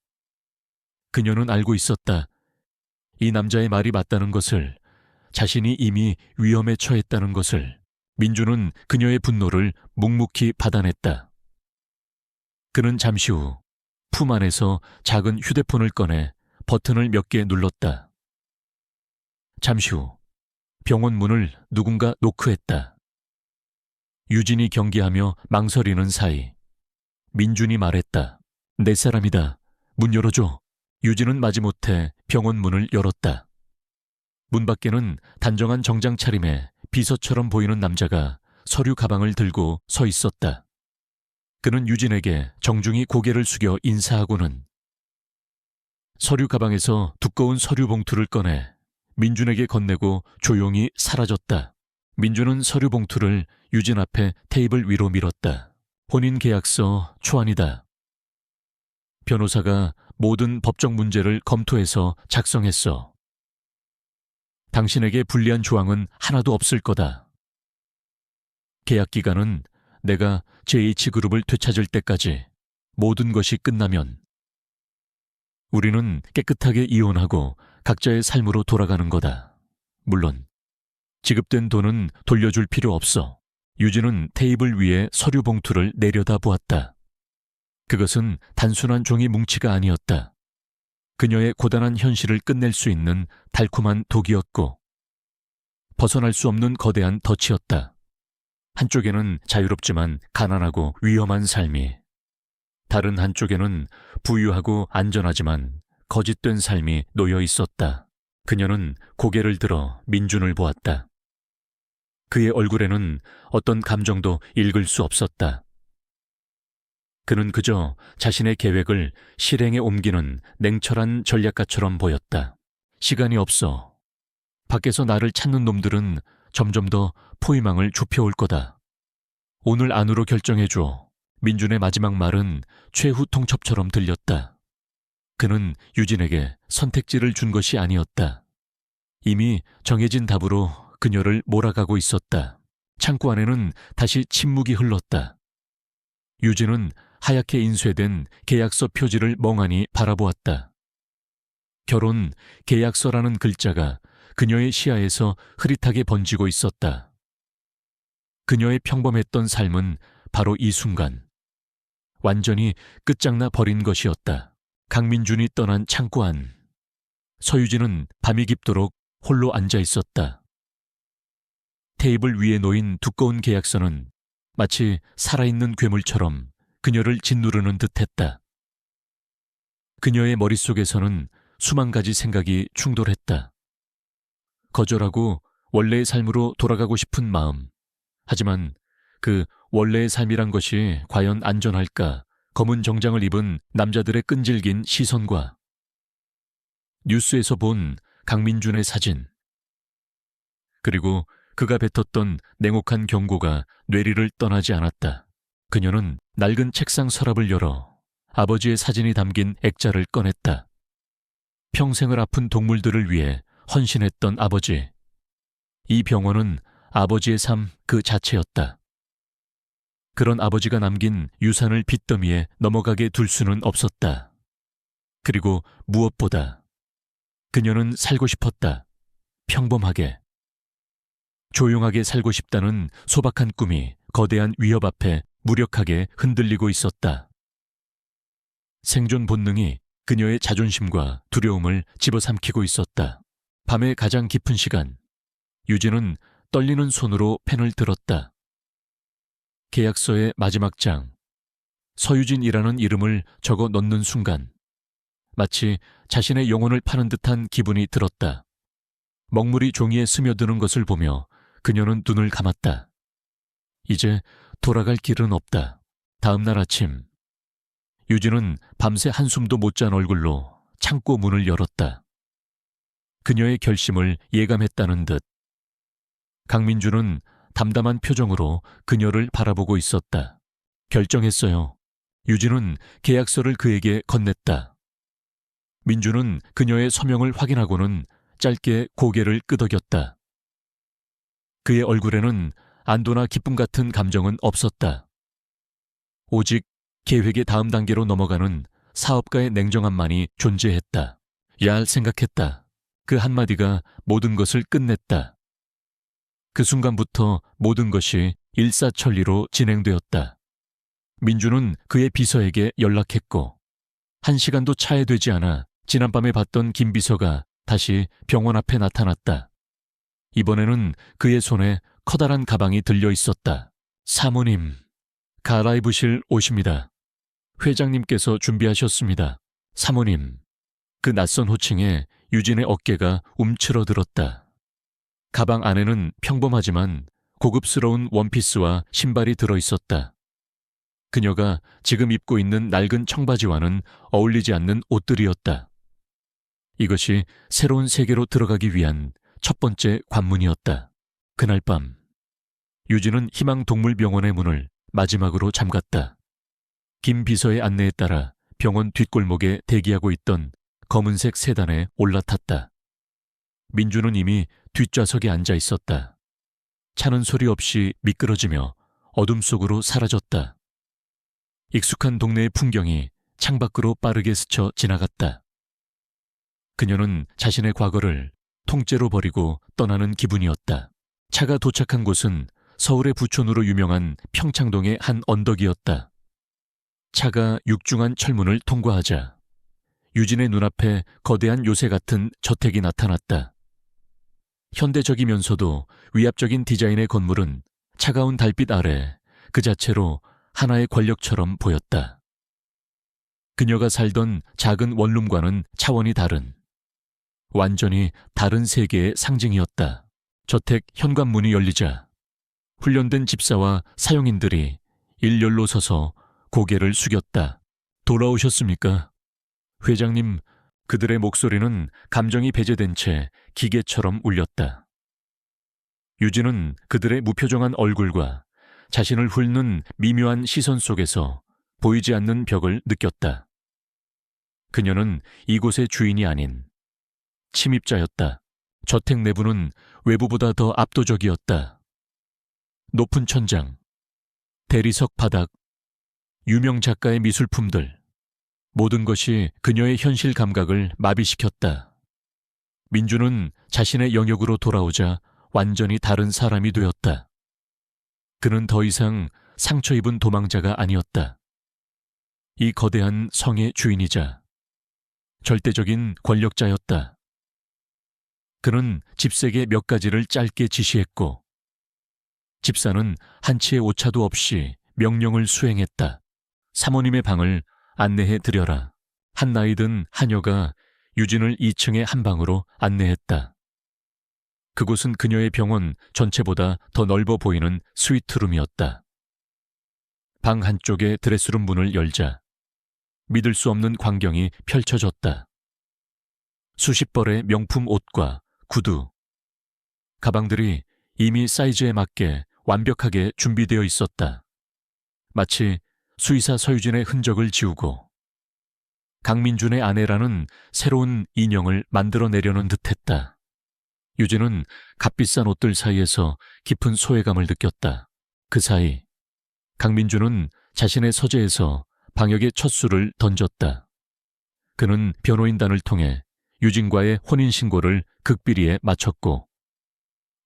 그녀는 알고 있었다. 이 남자의 말이 맞다는 것을, 자신이 이미 위험에 처했다는 것을. 민주는 그녀의 분노를 묵묵히 받아냈다. 그는 잠시 후 품 안에서 작은 휴대폰을 꺼내 버튼을 몇 개 눌렀다. 잠시 후 병원 문을 누군가 노크했다. 유진이 경계하며 망설이는 사이 민준이 말했다. 내 사람이다. 문 열어줘. 유진은 마지못해 병원 문을 열었다. 문 밖에는 단정한 정장 차림에 비서처럼 보이는 남자가 서류 가방을 들고 서 있었다. 그는 유진에게 정중히 고개를 숙여 인사하고는 서류 가방에서 두꺼운 서류 봉투를 꺼내 민준에게 건네고 조용히 사라졌다. 민준은 서류 봉투를 유진 앞에 테이블 위로 밀었다. 혼인 계약서 초안이다. 변호사가 모든 법적 문제를 검토해서 작성했어. 당신에게 불리한 조항은 하나도 없을 거다. 계약 기간은 내가 JH그룹을 되찾을 때까지. 모든 것이 끝나면 우리는 깨끗하게 이혼하고 각자의 삶으로 돌아가는 거다. 물론 지급된 돈은 돌려줄 필요 없어. 유진은 테이블 위에 서류 봉투를 내려다보았다. 그것은 단순한 종이 뭉치가 아니었다. 그녀의 고단한 현실을 끝낼 수 있는 달콤한 독이었고 벗어날 수 없는 거대한 덫이었다. 한쪽에는 자유롭지만 가난하고 위험한 삶이, 다른 한쪽에는 부유하고 안전하지만 거짓된 삶이 놓여 있었다. 그녀는 고개를 들어 민준을 보았다. 그의 얼굴에는 어떤 감정도 읽을 수 없었다. 그는 그저 자신의 계획을 실행에 옮기는 냉철한 전략가처럼 보였다. 시간이 없어. 밖에서 나를 찾는 놈들은 점점 더 포위망을 좁혀올 거다. 오늘 안으로 결정해줘. 민준의 마지막 말은 최후 통첩처럼 들렸다. 그는 유진에게 선택지를 준 것이 아니었다. 이미 정해진 답으로 그녀를 몰아가고 있었다. 창고 안에는 다시 침묵이 흘렀다. 유진은 하얗게 인쇄된 계약서 표지를 멍하니 바라보았다. 결혼 계약서라는 글자가 그녀의 시야에서 흐릿하게 번지고 있었다. 그녀의 평범했던 삶은 바로 이 순간 완전히 끝장나 버린 것이었다. 강민준이 떠난 창고 안. 서유진은 밤이 깊도록 홀로 앉아 있었다. 테이블 위에 놓인 두꺼운 계약서는 마치 살아있는 괴물처럼 그녀를 짓누르는 듯했다. 그녀의 머릿속에서는 수만 가지 생각이 충돌했다. 거절하고 원래의 삶으로 돌아가고 싶은 마음. 하지만 그 원래의 삶이란 것이 과연 안전할까? 검은 정장을 입은 남자들의 끈질긴 시선과 뉴스에서 본 강민준의 사진, 그리고 그가 뱉었던 냉혹한 경고가 뇌리를 떠나지 않았다. 그녀는 낡은 책상 서랍을 열어 아버지의 사진이 담긴 액자를 꺼냈다. 평생을 아픈 동물들을 위해 헌신했던 아버지. 이 병원은 아버지의 삶 그 자체였다. 그런 아버지가 남긴 유산을 빚더미에 넘어가게 둘 수는 없었다. 그리고 무엇보다 그녀는 살고 싶었다. 평범하게. 조용하게 살고 싶다는 소박한 꿈이 거대한 위협 앞에 무력하게 흔들리고 있었다. 생존 본능이 그녀의 자존심과 두려움을 집어삼키고 있었다. 밤의 가장 깊은 시간, 유진은 떨리는 손으로 펜을 들었다. 계약서의 마지막 장, 서유진이라는 이름을 적어 넣는 순간 마치 자신의 영혼을 파는 듯한 기분이 들었다. 먹물이 종이에 스며드는 것을 보며 그녀는 눈을 감았다. 이제 돌아갈 길은 없다. 다음 날 아침, 유진은 밤새 한숨도 못 잔 얼굴로 창고 문을 열었다. 그녀의 결심을 예감했다는 듯. 강민주는 담담한 표정으로 그녀를 바라보고 있었다. 결정했어요. 유진은 계약서를 그에게 건넸다. 민주는 그녀의 서명을 확인하고는 짧게 고개를 끄덕였다. 그의 얼굴에는 안도나 기쁨 같은 감정은 없었다. 오직 계획의 다음 단계로 넘어가는 사업가의 냉정함만이 존재했다. 야, 생각했다. 그 한마디가 모든 것을 끝냈다. 그 순간부터 모든 것이 일사천리로 진행되었다. 민주는 그의 비서에게 연락했고 1시간도 차에되지 않아 지난밤에 봤던 김 비서가 다시 병원 앞에 나타났다. 이번에는 그의 손에 커다란 가방이 들려 있었다. 사모님, 갈아입으실 옷입니다. 회장님께서 준비하셨습니다. 사모님. 그 낯선 호칭에 유진의 어깨가 움츠러들었다. 가방 안에는 평범하지만 고급스러운 원피스와 신발이 들어있었다. 그녀가 지금 입고 있는 낡은 청바지와는 어울리지 않는 옷들이었다. 이것이 새로운 세계로 들어가기 위한 첫 번째 관문이었다. 그날 밤, 유진은 희망동물병원의 문을 마지막으로 잠갔다. 김 비서의 안내에 따라 병원 뒷골목에 대기하고 있던 검은색 세단에 올라탔다. 민주는 이미 뒷좌석에 앉아 있었다. 차는 소리 없이 미끄러지며 어둠 속으로 사라졌다. 익숙한 동네의 풍경이 창밖으로 빠르게 스쳐 지나갔다. 그녀는 자신의 과거를 통째로 버리고 떠나는 기분이었다. 차가 도착한 곳은 서울의 부촌으로 유명한 평창동의 한 언덕이었다. 차가 육중한 철문을 통과하자 유진의 눈앞에 거대한 요새 같은 저택이 나타났다. 현대적이면서도 위압적인 디자인의 건물은 차가운 달빛 아래 그 자체로 하나의 권력처럼 보였다. 그녀가 살던 작은 원룸과는 차원이 다른, 완전히 다른 세계의 상징이었다. 저택 현관문이 열리자 훈련된 집사와 사용인들이 일렬로 서서 고개를 숙였다. 돌아오셨습니까? 회장님, 그들의 목소리는 감정이 배제된 채 기계처럼 울렸다. 유진은 그들의 무표정한 얼굴과 자신을 훑는 미묘한 시선 속에서 보이지 않는 벽을 느꼈다. 그녀는 이곳의 주인이 아닌 침입자였다. 저택 내부는 외부보다 더 압도적이었다. 높은 천장, 대리석 바닥, 유명 작가의 미술품들, 모든 것이 그녀의 현실 감각을 마비시켰다. 민주는 자신의 영역으로 돌아오자 완전히 다른 사람이 되었다. 그는 더 이상 상처 입은 도망자가 아니었다. 이 거대한 성의 주인이자 절대적인 권력자였다. 그는 집세계 몇 가지를 짧게 지시했고 집사는 한치의 오차도 없이 명령을 수행했다. 사모님의 방을 안내해 드려라. 한 나이 든 하녀가 유진을 2층의 한 방으로 안내했다. 그곳은 그녀의 병원 전체보다 더 넓어 보이는 스위트룸이었다. 방 한쪽의 드레스룸 문을 열자 믿을 수 없는 광경이 펼쳐졌다. 수십 벌의 명품 옷과 구두, 가방들이 이미 사이즈에 맞게 완벽하게 준비되어 있었다. 마치 수의사 서유진의 흔적을 지우고 강민준의 아내라는 새로운 인형을 만들어내려는 듯했다. 유진은 값비싼 옷들 사이에서 깊은 소외감을 느꼈다. 그 사이 강민준은 자신의 서재에서 방역의 첫 수를 던졌다. 그는 변호인단을 통해 유진과의 혼인신고를 극비리에 마쳤고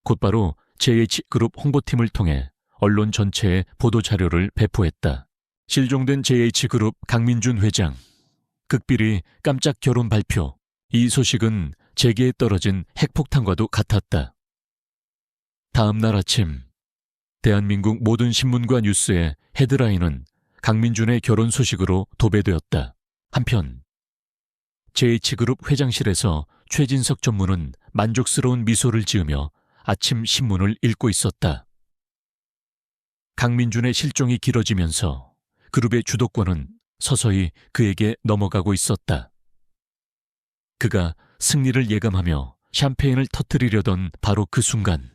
곧바로 JH그룹 홍보팀을 통해 언론 전체에 보도자료를 배포했다. 실종된 JH그룹 강민준 회장, 극비리 깜짝 결혼 발표. 이 소식은 제기에 떨어진 핵폭탄과도 같았다. 다음 날 아침, 대한민국 모든 신문과 뉴스의 헤드라인은 강민준의 결혼 소식으로 도배되었다. 한편 JH그룹 회장실에서 최진석 전무는 만족스러운 미소를 지으며 아침 신문을 읽고 있었다. 강민준의 실종이 길어지면서 그룹의 주도권은 서서히 그에게 넘어가고 있었다. 그가 승리를 예감하며 샴페인을 터뜨리려던 바로 그 순간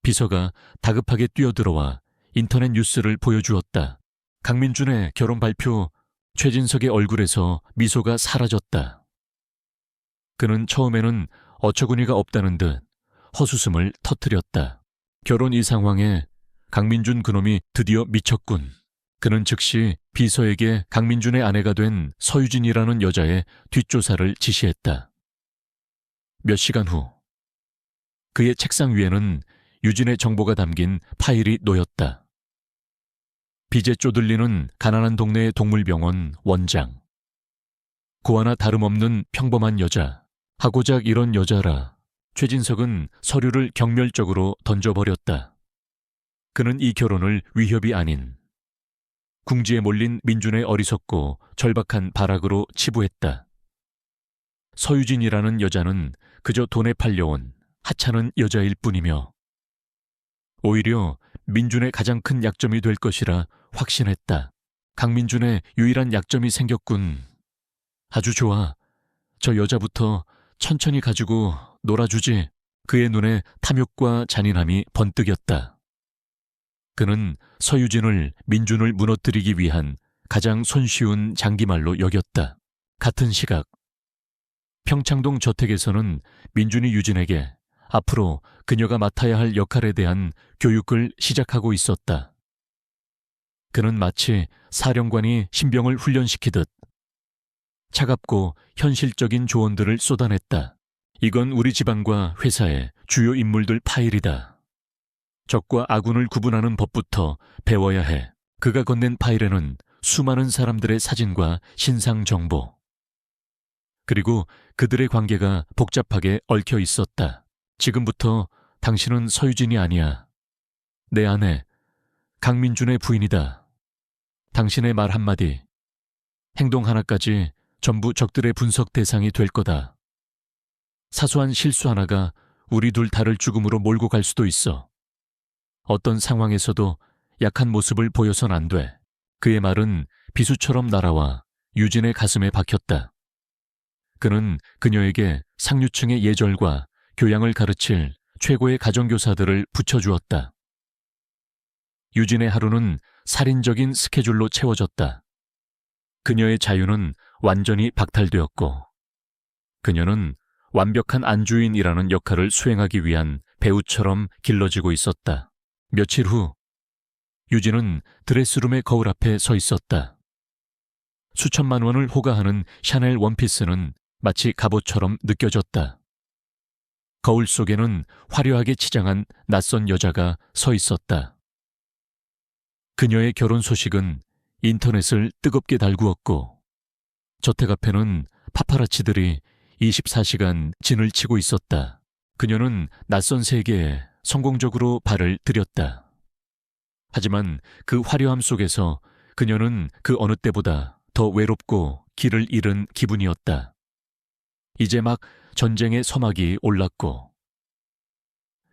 비서가 다급하게 뛰어들어와 인터넷 뉴스를 보여주었다. 강민준의 결혼 발표. 최진석의 얼굴에서 미소가 사라졌다. 그는 처음에는 어처구니가 없다는 듯 헛웃음을 터뜨렸다. 결혼 이 상황에 강민준 그놈이 드디어 미쳤군. 그는 즉시 비서에게 강민준의 아내가 된 서유진이라는 여자의 뒷조사를 지시했다. 몇 시간 후 그의 책상 위에는 유진의 정보가 담긴 파일이 놓였다. 빚에 쪼들리는 가난한 동네의 동물병원 원장. 고아나 다름없는 평범한 여자. 하고작 이런 여자라. 최진석은 서류를 경멸적으로 던져버렸다. 그는 이 결혼을 위협이 아닌 궁지에 몰린 민준의 어리석고 절박한 발악으로 치부했다. 서유진이라는 여자는 그저 돈에 팔려온 하찮은 여자일 뿐이며 오히려 민준의 가장 큰 약점이 될 것이라 확신했다. 강민준의 유일한 약점이 생겼군. 아주 좋아. 저 여자부터 천천히 가지고 놀아주지. 그의 눈에 탐욕과 잔인함이 번뜩였다. 그는 서유진을 민준을 무너뜨리기 위한 가장 손쉬운 장기말로 여겼다. 같은 시각 평창동 저택에서는 민준이 유진에게 앞으로 그녀가 맡아야 할 역할에 대한 교육을 시작하고 있었다. 그는 마치 사령관이 신병을 훈련시키듯 차갑고 현실적인 조언들을 쏟아냈다. 이건 우리 집안과 회사의 주요 인물들 파일이다. 적과 아군을 구분하는 법부터 배워야 해. 그가 건넨 파일에는 수많은 사람들의 사진과 신상 정보, 그리고 그들의 관계가 복잡하게 얽혀 있었다. 지금부터 당신은 서유진이 아니야. 내 아내, 강민준의 부인이다. 당신의 말 한마디, 행동 하나까지 전부 적들의 분석 대상이 될 거다. 사소한 실수 하나가 우리 둘 다를 죽음으로 몰고 갈 수도 있어. 어떤 상황에서도 약한 모습을 보여선 안 돼. 그의 말은 비수처럼 날아와 유진의 가슴에 박혔다. 그는 그녀에게 상류층의 예절과 교양을 가르칠 최고의 가정교사들을 붙여주었다. 유진의 하루는 살인적인 스케줄로 채워졌다. 그녀의 자유는 완전히 박탈되었고 그녀는 완벽한 안주인이라는 역할을 수행하기 위한 배우처럼 길러지고 있었다. 며칠 후 유진은 드레스룸의 거울 앞에 서 있었다. 수천만 원을 호가하는 샤넬 원피스는 마치 갑옷처럼 느껴졌다. 거울 속에는 화려하게 치장한 낯선 여자가 서 있었다. 그녀의 결혼 소식은 인터넷을 뜨겁게 달구었고 저택 앞에는 파파라치들이 24시간 진을 치고 있었다. 그녀는 낯선 세계에 성공적으로 발을 들였다. 하지만 그 화려함 속에서 그녀는 그 어느 때보다 더 외롭고 길을 잃은 기분이었다. 이제 막 전쟁의 서막이 올랐고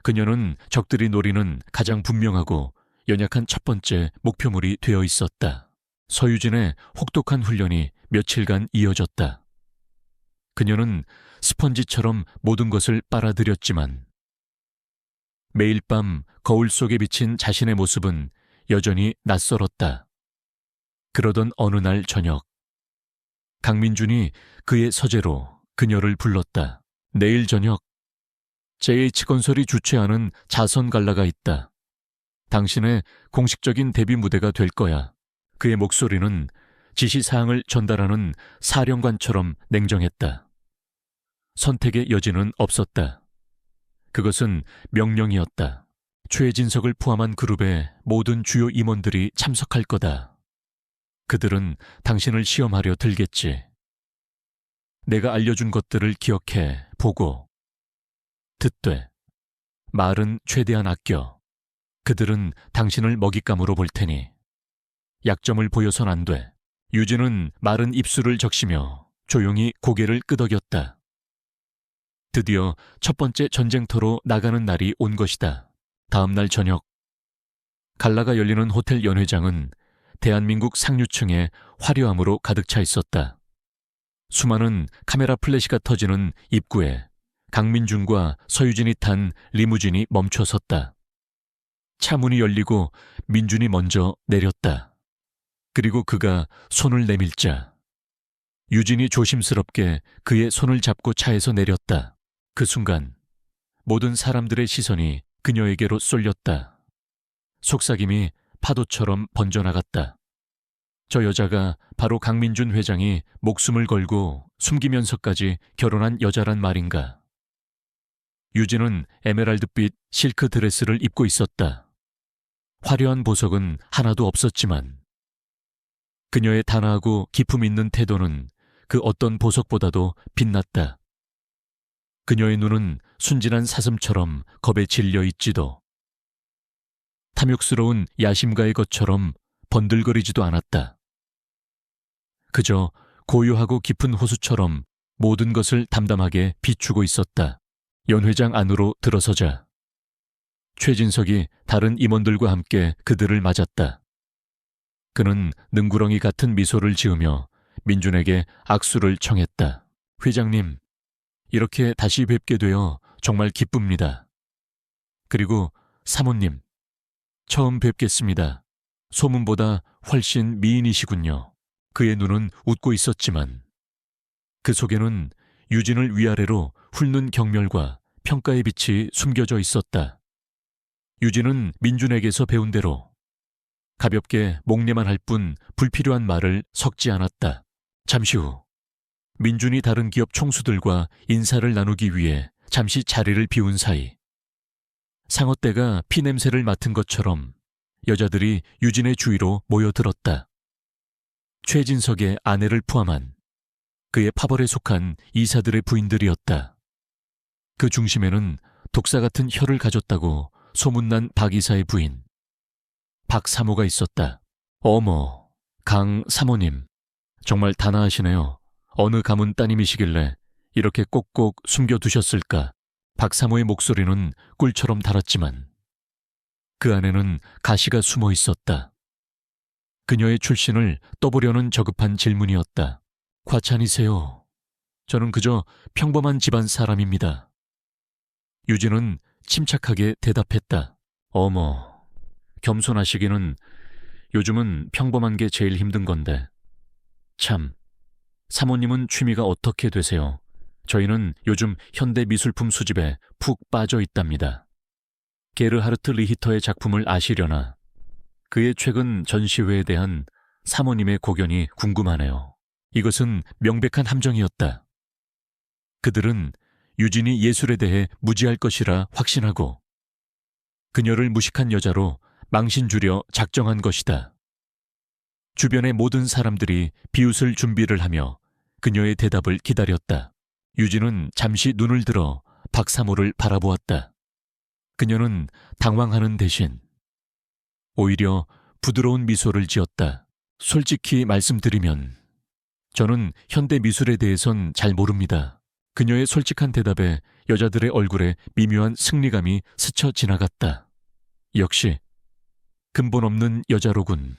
그녀는 적들이 노리는 가장 분명하고 연약한 첫 번째 목표물이 되어 있었다. 서유진의 혹독한 훈련이 며칠간 이어졌다. 그녀는 스펀지처럼 모든 것을 빨아들였지만 매일 밤 거울 속에 비친 자신의 모습은 여전히 낯설었다. 그러던 어느 날 저녁 강민준이 그의 서재로 그녀를 불렀다. 내일 저녁 JH건설이 주최하는 자선 갈라가 있다. 당신의 공식적인 데뷔 무대가 될 거야. 그의 목소리는 지시사항을 전달하는 사령관처럼 냉정했다. 선택의 여지는 없었다. 그것은 명령이었다. 최진석을 포함한 그룹의 모든 주요 임원들이 참석할 거다. 그들은 당신을 시험하려 들겠지. 내가 알려준 것들을 기억해, 보고, 듣되, 말은 최대한 아껴. 그들은 당신을 먹잇감으로 볼 테니 약점을 보여선 안 돼. 유진은 마른 입술을 적시며 조용히 고개를 끄덕였다. 드디어 첫 번째 전쟁터로 나가는 날이 온 것이다. 다음 날 저녁 갈라가 열리는 호텔 연회장은 대한민국 상류층의 화려함으로 가득 차 있었다. 수많은 카메라 플래시가 터지는 입구에 강민준과 서유진이 탄 리무진이 멈춰 섰다. 차 문이 열리고 민준이 먼저 내렸다. 그리고 그가 손을 내밀자 유진이 조심스럽게 그의 손을 잡고 차에서 내렸다. 그 순간 모든 사람들의 시선이 그녀에게로 쏠렸다. 속삭임이 파도처럼 번져나갔다. 저 여자가 바로 강민준 회장이 목숨을 걸고 숨기면서까지 결혼한 여자란 말인가. 유진은 에메랄드빛 실크 드레스를 입고 있었다. 화려한 보석은 하나도 없었지만 그녀의 단아하고 기품 있는 태도는 그 어떤 보석보다도 빛났다. 그녀의 눈은 순진한 사슴처럼 겁에 질려 있지도 탐욕스러운 야심가의 것처럼 번들거리지도 않았다. 그저 고요하고 깊은 호수처럼 모든 것을 담담하게 비추고 있었다. 연 회장 안으로 들어서자 최진석이 다른 임원들과 함께 그들을 맞았다. 그는 능구렁이 같은 미소를 지으며 민준에게 악수를 청했다. 회장님, 이렇게 다시 뵙게 되어 정말 기쁩니다. 그리고 사모님, 처음 뵙겠습니다. 소문보다 훨씬 미인이시군요. 그의 눈은 웃고 있었지만 그 속에는 유진을 위아래로 훑는 경멸과 평가의 빛이 숨겨져 있었다. 유진은 민준에게서 배운 대로 가볍게 목례만 할 뿐 불필요한 말을 섞지 않았다. 잠시 후 민준이 다른 기업 총수들과 인사를 나누기 위해 잠시 자리를 비운 사이 상어떼가 피냄새를 맡은 것처럼 여자들이 유진의 주위로 모여들었다. 최진석의 아내를 포함한 그의 파벌에 속한 이사들의 부인들이었다. 그 중심에는 독사 같은 혀를 가졌다고 소문난 박 이사의 부인 박 사모가 있었다. 어머, 강 사모님, 정말 단아하시네요. 어느 가문 따님이시길래 이렇게 꼭꼭 숨겨두셨을까. 박 사모의 목소리는 꿀처럼 달았지만 그 안에는 가시가 숨어 있었다. 그녀의 출신을 떠보려는 저급한 질문이었다. 과찬이세요. 저는 그저 평범한 집안 사람입니다. 유진은 침착하게 대답했다. 어머, 겸손하시기는 요즘은 평범한 게 제일 힘든 건데. 참, 사모님은 취미가 어떻게 되세요? 저희는 요즘 현대 미술품 수집에 푹 빠져 있답니다. 게르하르트 리히터의 작품을 아시려나? 그의 최근 전시회에 대한 사모님의 고견이 궁금하네요. 이것은 명백한 함정이었다. 그들은 유진이 예술에 대해 무지할 것이라 확신하고 그녀를 무식한 여자로 망신 주려 작정한 것이다. 주변의 모든 사람들이 비웃을 준비를 하며 그녀의 대답을 기다렸다. 유진은 잠시 눈을 들어 박사모를 바라보았다. 그녀는 당황하는 대신 오히려 부드러운 미소를 지었다. 솔직히 말씀드리면 저는 현대 미술에 대해선 잘 모릅니다. 그녀의 솔직한 대답에 여자들의 얼굴에 미묘한 승리감이 스쳐 지나갔다. 역시 근본 없는 여자로군.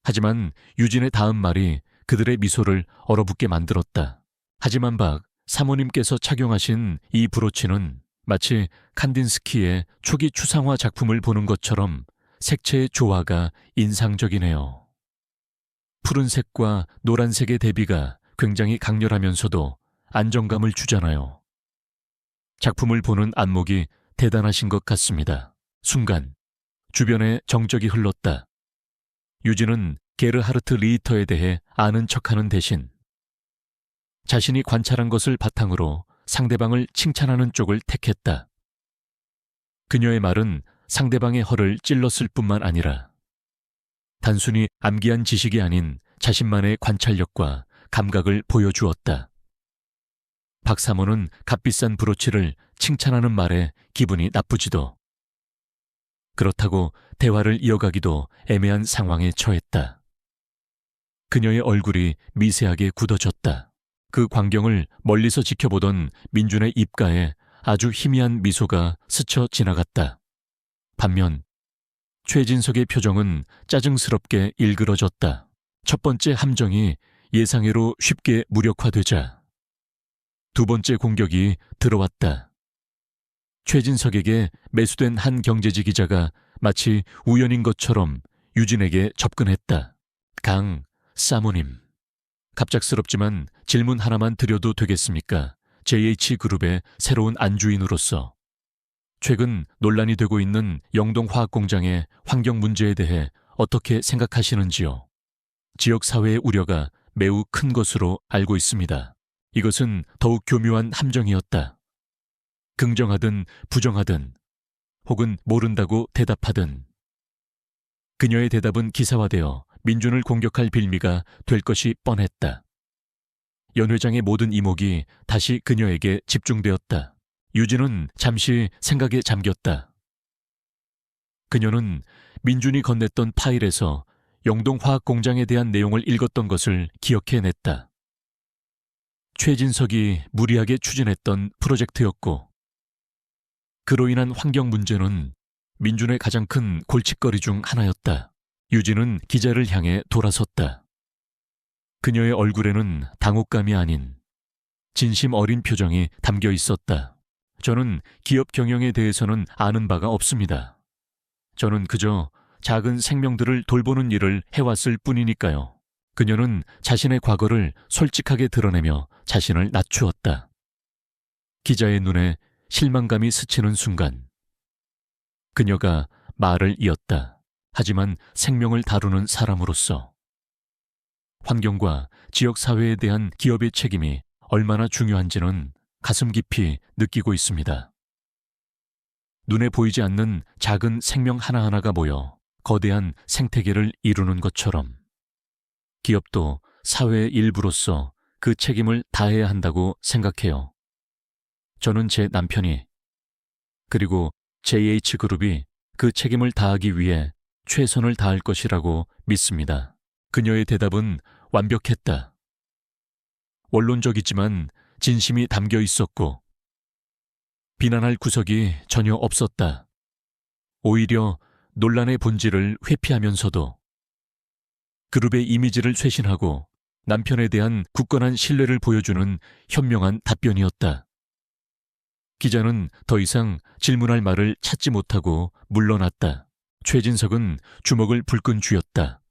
하지만 유진의 다음 말이 그들의 미소를 얼어붙게 만들었다. 하지만 박 사모님께서 착용하신 이 브로치는 마치 칸딘스키의 초기 추상화 작품을 보는 것처럼 색채의 조화가 인상적이네요. 푸른색과 노란색의 대비가 굉장히 강렬하면서도 안정감을 주잖아요. 작품을 보는 안목이 대단하신 것 같습니다. 순간 주변에 정적이 흘렀다. 유진은 게르하르트 리히터에 대해 아는 척하는 대신 자신이 관찰한 것을 바탕으로 상대방을 칭찬하는 쪽을 택했다. 그녀의 말은 상대방의 허를 찔렀을 뿐만 아니라 단순히 암기한 지식이 아닌 자신만의 관찰력과 감각을 보여주었다. 박사모는 값비싼 브로치를 칭찬하는 말에 기분이 나쁘지도 그렇다고 대화를 이어가기도 애매한 상황에 처했다. 그녀의 얼굴이 미세하게 굳어졌다. 그 광경을 멀리서 지켜보던 민준의 입가에 아주 희미한 미소가 스쳐 지나갔다. 반면 최진석의 표정은 짜증스럽게 일그러졌다. 첫 번째 함정이 예상외로 쉽게 무력화되자 두 번째 공격이 들어왔다. 최진석에게 매수된 한 경제지 기자가 마치 우연인 것처럼 유진에게 접근했다. 강 사모님, 갑작스럽지만 질문 하나만 드려도 되겠습니까? JH그룹의 새로운 안주인으로서 최근 논란이 되고 있는 영동화학공장의 환경 문제에 대해 어떻게 생각하시는지요? 지역사회의 우려가 매우 큰 것으로 알고 있습니다. 이것은 더욱 교묘한 함정이었다. 긍정하든 부정하든 혹은 모른다고 대답하든 그녀의 대답은 기사화되어 민준을 공격할 빌미가 될 것이 뻔했다. 연 회장의 모든 이목이 다시 그녀에게 집중되었다. 유진은 잠시 생각에 잠겼다. 그녀는 민준이 건넸던 파일에서 영동화학공장에 대한 내용을 읽었던 것을 기억해냈다. 최진석이 무리하게 추진했던 프로젝트였고 그로 인한 환경 문제는 민준의 가장 큰 골칫거리 중 하나였다. 유진은 기자를 향해 돌아섰다. 그녀의 얼굴에는 당혹감이 아닌 진심 어린 표정이 담겨 있었다. 저는 기업 경영에 대해서는 아는 바가 없습니다. 저는 그저 작은 생명들을 돌보는 일을 해왔을 뿐이니까요. 그녀는 자신의 과거를 솔직하게 드러내며 자신을 낮추었다. 기자의 눈에 실망감이 스치는 순간 그녀가 말을 이었다. 하지만 생명을 다루는 사람으로서 환경과 지역사회에 대한 기업의 책임이 얼마나 중요한지는 가슴 깊이 느끼고 있습니다. 눈에 보이지 않는 작은 생명 하나하나가 모여 거대한 생태계를 이루는 것처럼 기업도 사회의 일부로서 그 책임을 다해야 한다고 생각해요. 저는 제 남편이 그리고 JH그룹이 그 책임을 다하기 위해 최선을 다할 것이라고 믿습니다. 그녀의 대답은 완벽했다. 원론적이지만 진심이 담겨 있었고 비난할 구석이 전혀 없었다. 오히려 논란의 본질을 회피하면서도 그룹의 이미지를 쇄신하고 남편에 대한 굳건한 신뢰를 보여주는 현명한 답변이었다. 기자는 더 이상 질문할 말을 찾지 못하고 물러났다. 최진석은 주먹을 불끈 쥐었다.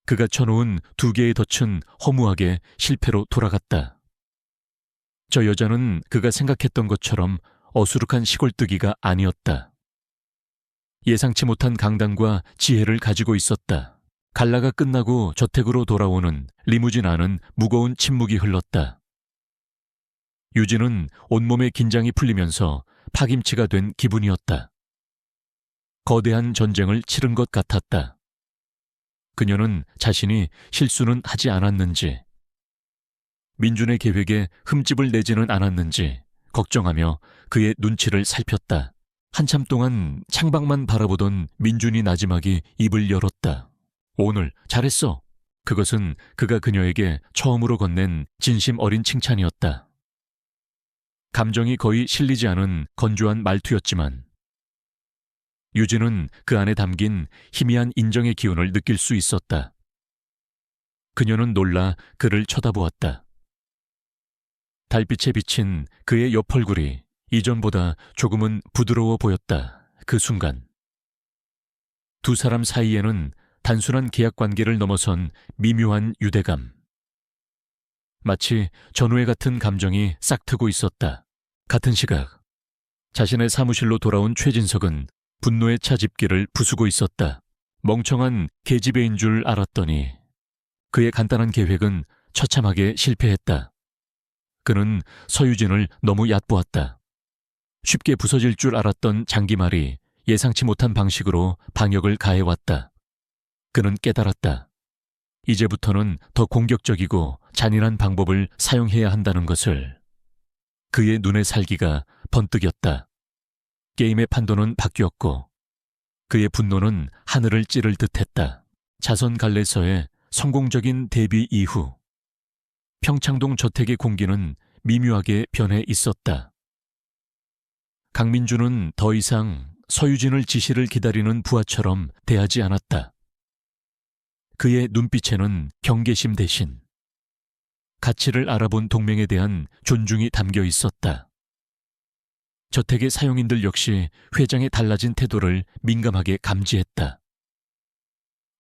그가 쳐놓은 두 개의 덫은 허무하게 실패로 돌아갔다. 저 여자는 그가 생각했던 것처럼 어수룩한 시골뜨기가 아니었다. 예상치 못한 강단과 지혜를 가지고 있었다. 갈라가 끝나고 저택으로 돌아오는 리무진 안은 무거운 침묵이 흘렀다. 유진은 온몸의 긴장이 풀리면서 파김치가 된 기분이었다. 거대한 전쟁을 치른 것 같았다. 그녀는 자신이 실수는 하지 않았는지, 민준의 계획에 흠집을 내지는 않았는지 걱정하며 그의 눈치를 살폈다. 한참 동안 창밖만 바라보던 민준이 나지막이 입을 열었다. 오늘 잘했어. 그것은 그가 그녀에게 처음으로 건넨 진심 어린 칭찬이었다. 감정이 거의 실리지 않은 건조한 말투였지만 유진은 그 안에 담긴 희미한 인정의 기운을 느낄 수 있었다. 그녀는 놀라 그를 쳐다보았다. 달빛에 비친 그의 옆 얼굴이 이전보다 조금은 부드러워 보였다. 그 순간 두 사람 사이에는 단순한 계약 관계를 넘어선 미묘한 유대감, 마치 전우애 같은 감정이 싹트고 있었다. 같은 시각 자신의 사무실로 돌아온 최진석은 분노의 차집기를 부수고 있었다. 멍청한 계집애인 줄 알았더니 그의 간단한 계획은 처참하게 실패했다. 그는 서유진을 너무 얕보았다. 쉽게 부서질 줄 알았던 장기말이 예상치 못한 방식으로 방역을 가해왔다. 그는 깨달았다. 이제부터는 더 공격적이고 잔인한 방법을 사용해야 한다는 것을. 그의 눈의 살기가 번뜩였다. 게임의 판도는 바뀌었고 그의 분노는 하늘을 찌를 듯했다. 자선 갈래서의 성공적인 데뷔 이후 평창동 저택의 공기는 미묘하게 변해 있었다. 강민주는 더 이상 서유진을 지시를 기다리는 부하처럼 대하지 않았다. 그의 눈빛에는 경계심 대신 가치를 알아본 동맹에 대한 존중이 담겨 있었다. 저택의 사용인들 역시 회장의 달라진 태도를 민감하게 감지했다.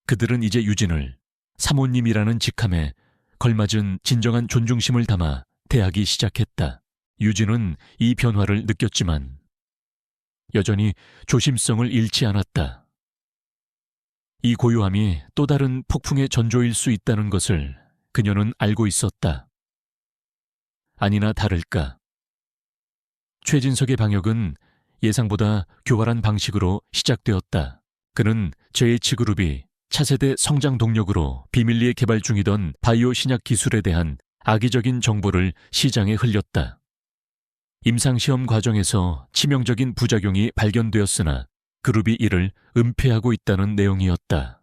그들은 이제 유진을 사모님이라는 직함에 걸맞은 진정한 존중심을 담아 대하기 시작했다. 유진은 이 변화를 느꼈지만 여전히 조심성을 잃지 않았다. 이 고요함이 또 다른 폭풍의 전조일 수 있다는 것을 그녀는 알고 있었다. 아니나 다를까. 최진석의 방역은 예상보다 교활한 방식으로 시작되었다. 그는 JH그룹이 차세대 성장 동력으로 비밀리에 개발 중이던 바이오 신약 기술에 대한 악의적인 정보를 시장에 흘렸다. 임상시험 과정에서 치명적인 부작용이 발견되었으나 그룹이 이를 은폐하고 있다는 내용이었다.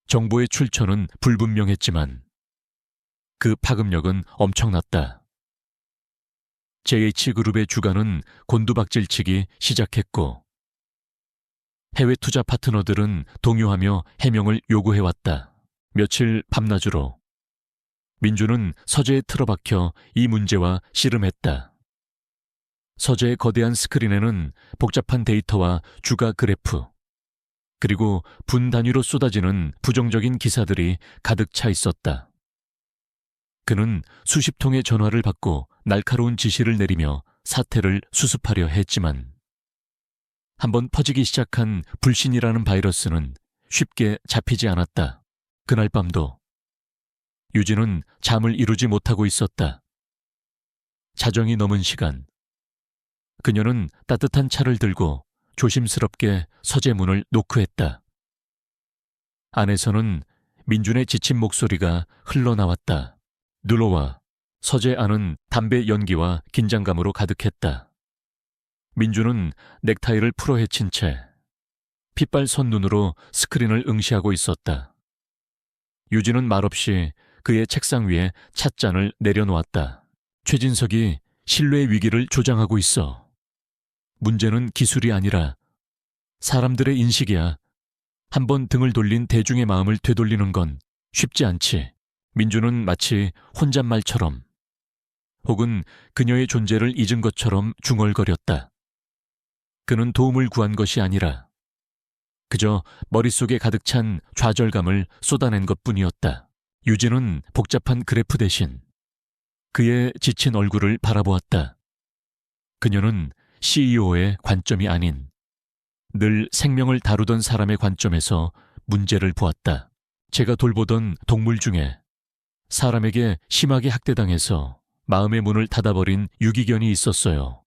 정보의 출처는 불분명했지만 그 파급력은 엄청났다. JH그룹의 주가는 곤두박질치기 시작했고 해외 투자 파트너들은 동요하며 해명을 요구해왔다. 며칠 밤낮으로 민주는 서재에 틀어박혀 이 문제와 씨름했다. 서재의 거대한 스크린에는 복잡한 데이터와 주가 그래프, 그리고 분 단위로 쏟아지는 부정적인 기사들이 가득 차 있었다. 그는 수십 통의 전화를 받고 날카로운 지시를 내리며 사태를 수습하려 했지만 한번 퍼지기 시작한 불신이라는 바이러스는 쉽게 잡히지 않았다. 그날 밤도 유진은 잠을 이루지 못하고 있었다. 자정이 넘은 시간, 그녀는 따뜻한 차를 들고 조심스럽게 서재 문을 노크했다. 안에서는 민준의 지친 목소리가 흘러나왔다. 눌러와. 서재 안은 담배 연기와 긴장감으로 가득했다. 민준은 넥타이를 풀어 헤친 채 핏발 선눈으로 스크린을 응시하고 있었다. 유진은 말없이 그의 책상 위에 찻잔을 내려놓았다. 최진석이 신뢰의 위기를 조장하고 있어. 문제는 기술이 아니라 사람들의 인식이야. 한번 등을 돌린 대중의 마음을 되돌리는 건 쉽지 않지. 민주는 마치 혼잣말처럼 혹은 그녀의 존재를 잊은 것처럼 중얼거렸다. 그는 도움을 구한 것이 아니라 그저 머릿속에 가득 찬 좌절감을 쏟아낸 것뿐이었다. 유진은 복잡한 그래프 대신 그의 지친 얼굴을 바라보았다. 그녀는 CEO의 관점이 아닌 늘 생명을 다루던 사람의 관점에서 문제를 보았다. 제가 돌보던 동물 중에 사람에게 심하게 학대당해서 마음의 문을 닫아버린 유기견이 있었어요.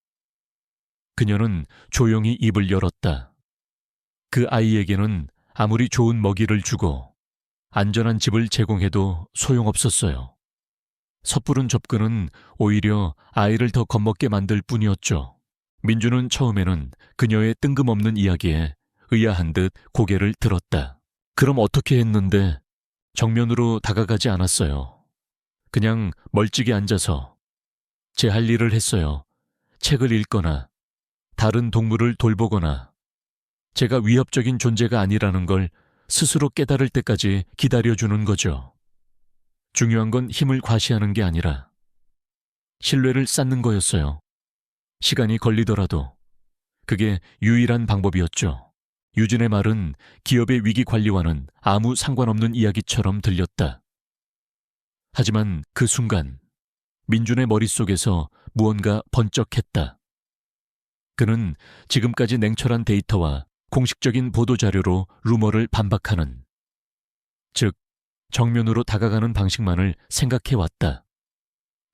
그녀는 조용히 입을 열었다. 그 아이에게는 아무리 좋은 먹이를 주고 안전한 집을 제공해도 소용없었어요. 섣부른 접근은 오히려 아이를 더 겁먹게 만들 뿐이었죠. 민주는 처음에는 그녀의 뜬금없는 이야기에 의아한 듯 고개를 들었다. 그럼 어떻게 했는데? 정면으로 다가가지 않았어요. 그냥 멀찍이 앉아서 제 할 일을 했어요. 책을 읽거나 다른 동물을 돌보거나 제가 위협적인 존재가 아니라는 걸 스스로 깨달을 때까지 기다려주는 거죠. 중요한 건 힘을 과시하는 게 아니라 신뢰를 쌓는 거였어요. 시간이 걸리더라도 그게 유일한 방법이었죠. 유진의 말은 기업의 위기 관리와는 아무 상관없는 이야기처럼 들렸다. 하지만 그 순간 민준의 머릿속에서 무언가 번쩍했다. 그는 지금까지 냉철한 데이터와 공식적인 보도자료로 루머를 반박하는, 즉 정면으로 다가가는 방식만을 생각해왔다.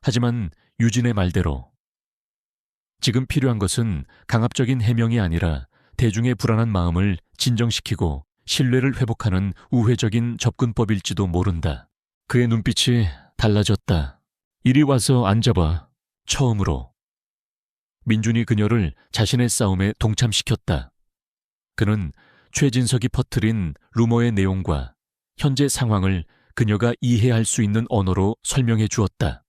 하지만 유진의 말대로 지금 필요한 것은 강압적인 해명이 아니라 대중의 불안한 마음을 진정시키고 신뢰를 회복하는 우회적인 접근법일지도 모른다. 그의 눈빛이 달라졌다. 이리 와서 앉아봐. 처음으로. 민준이 그녀를 자신의 싸움에 동참시켰다. 그는 최진석이 퍼뜨린 루머의 내용과 현재 상황을 그녀가 이해할 수 있는 언어로 설명해 주었다.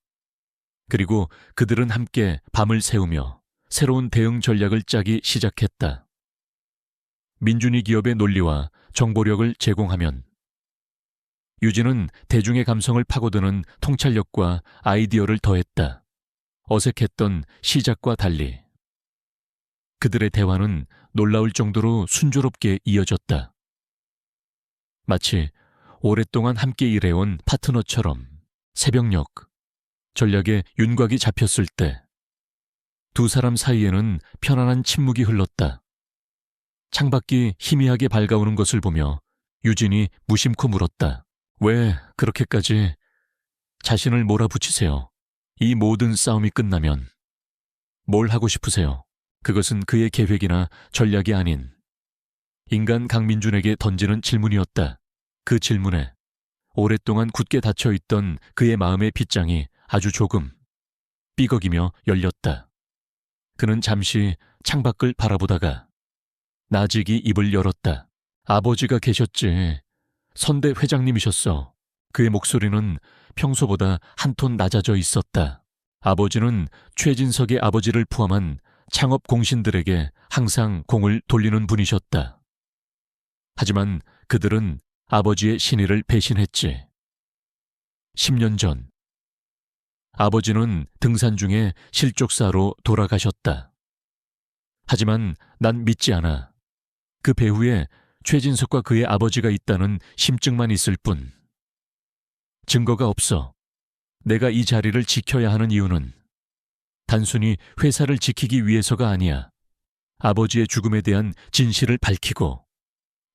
그리고 그들은 함께 밤을 새우며 새로운 대응 전략을 짜기 시작했다. 민준이 기업의 논리와 정보력을 제공하면 유진은 대중의 감성을 파고드는 통찰력과 아이디어를 더했다. 어색했던 시작과 달리. 그들의 대화는 놀라울 정도로 순조롭게 이어졌다. 마치 오랫동안 함께 일해온 파트너처럼. 새벽녘, 전략에 윤곽이 잡혔을 때 두 사람 사이에는 편안한 침묵이 흘렀다. 창밖이 희미하게 밝아오는 것을 보며 유진이 무심코 물었다. 왜 그렇게까지 자신을 몰아붙이세요? 이 모든 싸움이 끝나면 뭘 하고 싶으세요? 그것은 그의 계획이나 전략이 아닌 인간 강민준에게 던지는 질문이었다. 그 질문에 오랫동안 굳게 닫혀있던 그의 마음의 빗장이 아주 조금 삐걱이며 열렸다. 그는 잠시 창밖을 바라보다가 나직이 입을 열었다. 아버지가 계셨지. 선대 회장님이셨어. 그의 목소리는 평소보다 한 톤 낮아져 있었다. 아버지는 최진석의 아버지를 포함한 창업 공신들에게 항상 공을 돌리는 분이셨다. 하지만 그들은 아버지의 신의를 배신했지. 10년 전 아버지는 등산 중에 실족사로 돌아가셨다. 하지만 난 믿지 않아. 그 배후에 최진석과 그의 아버지가 있다는 심증만 있을 뿐. 증거가 없어. 내가 이 자리를 지켜야 하는 이유는 단순히 회사를 지키기 위해서가 아니야. 아버지의 죽음에 대한 진실을 밝히고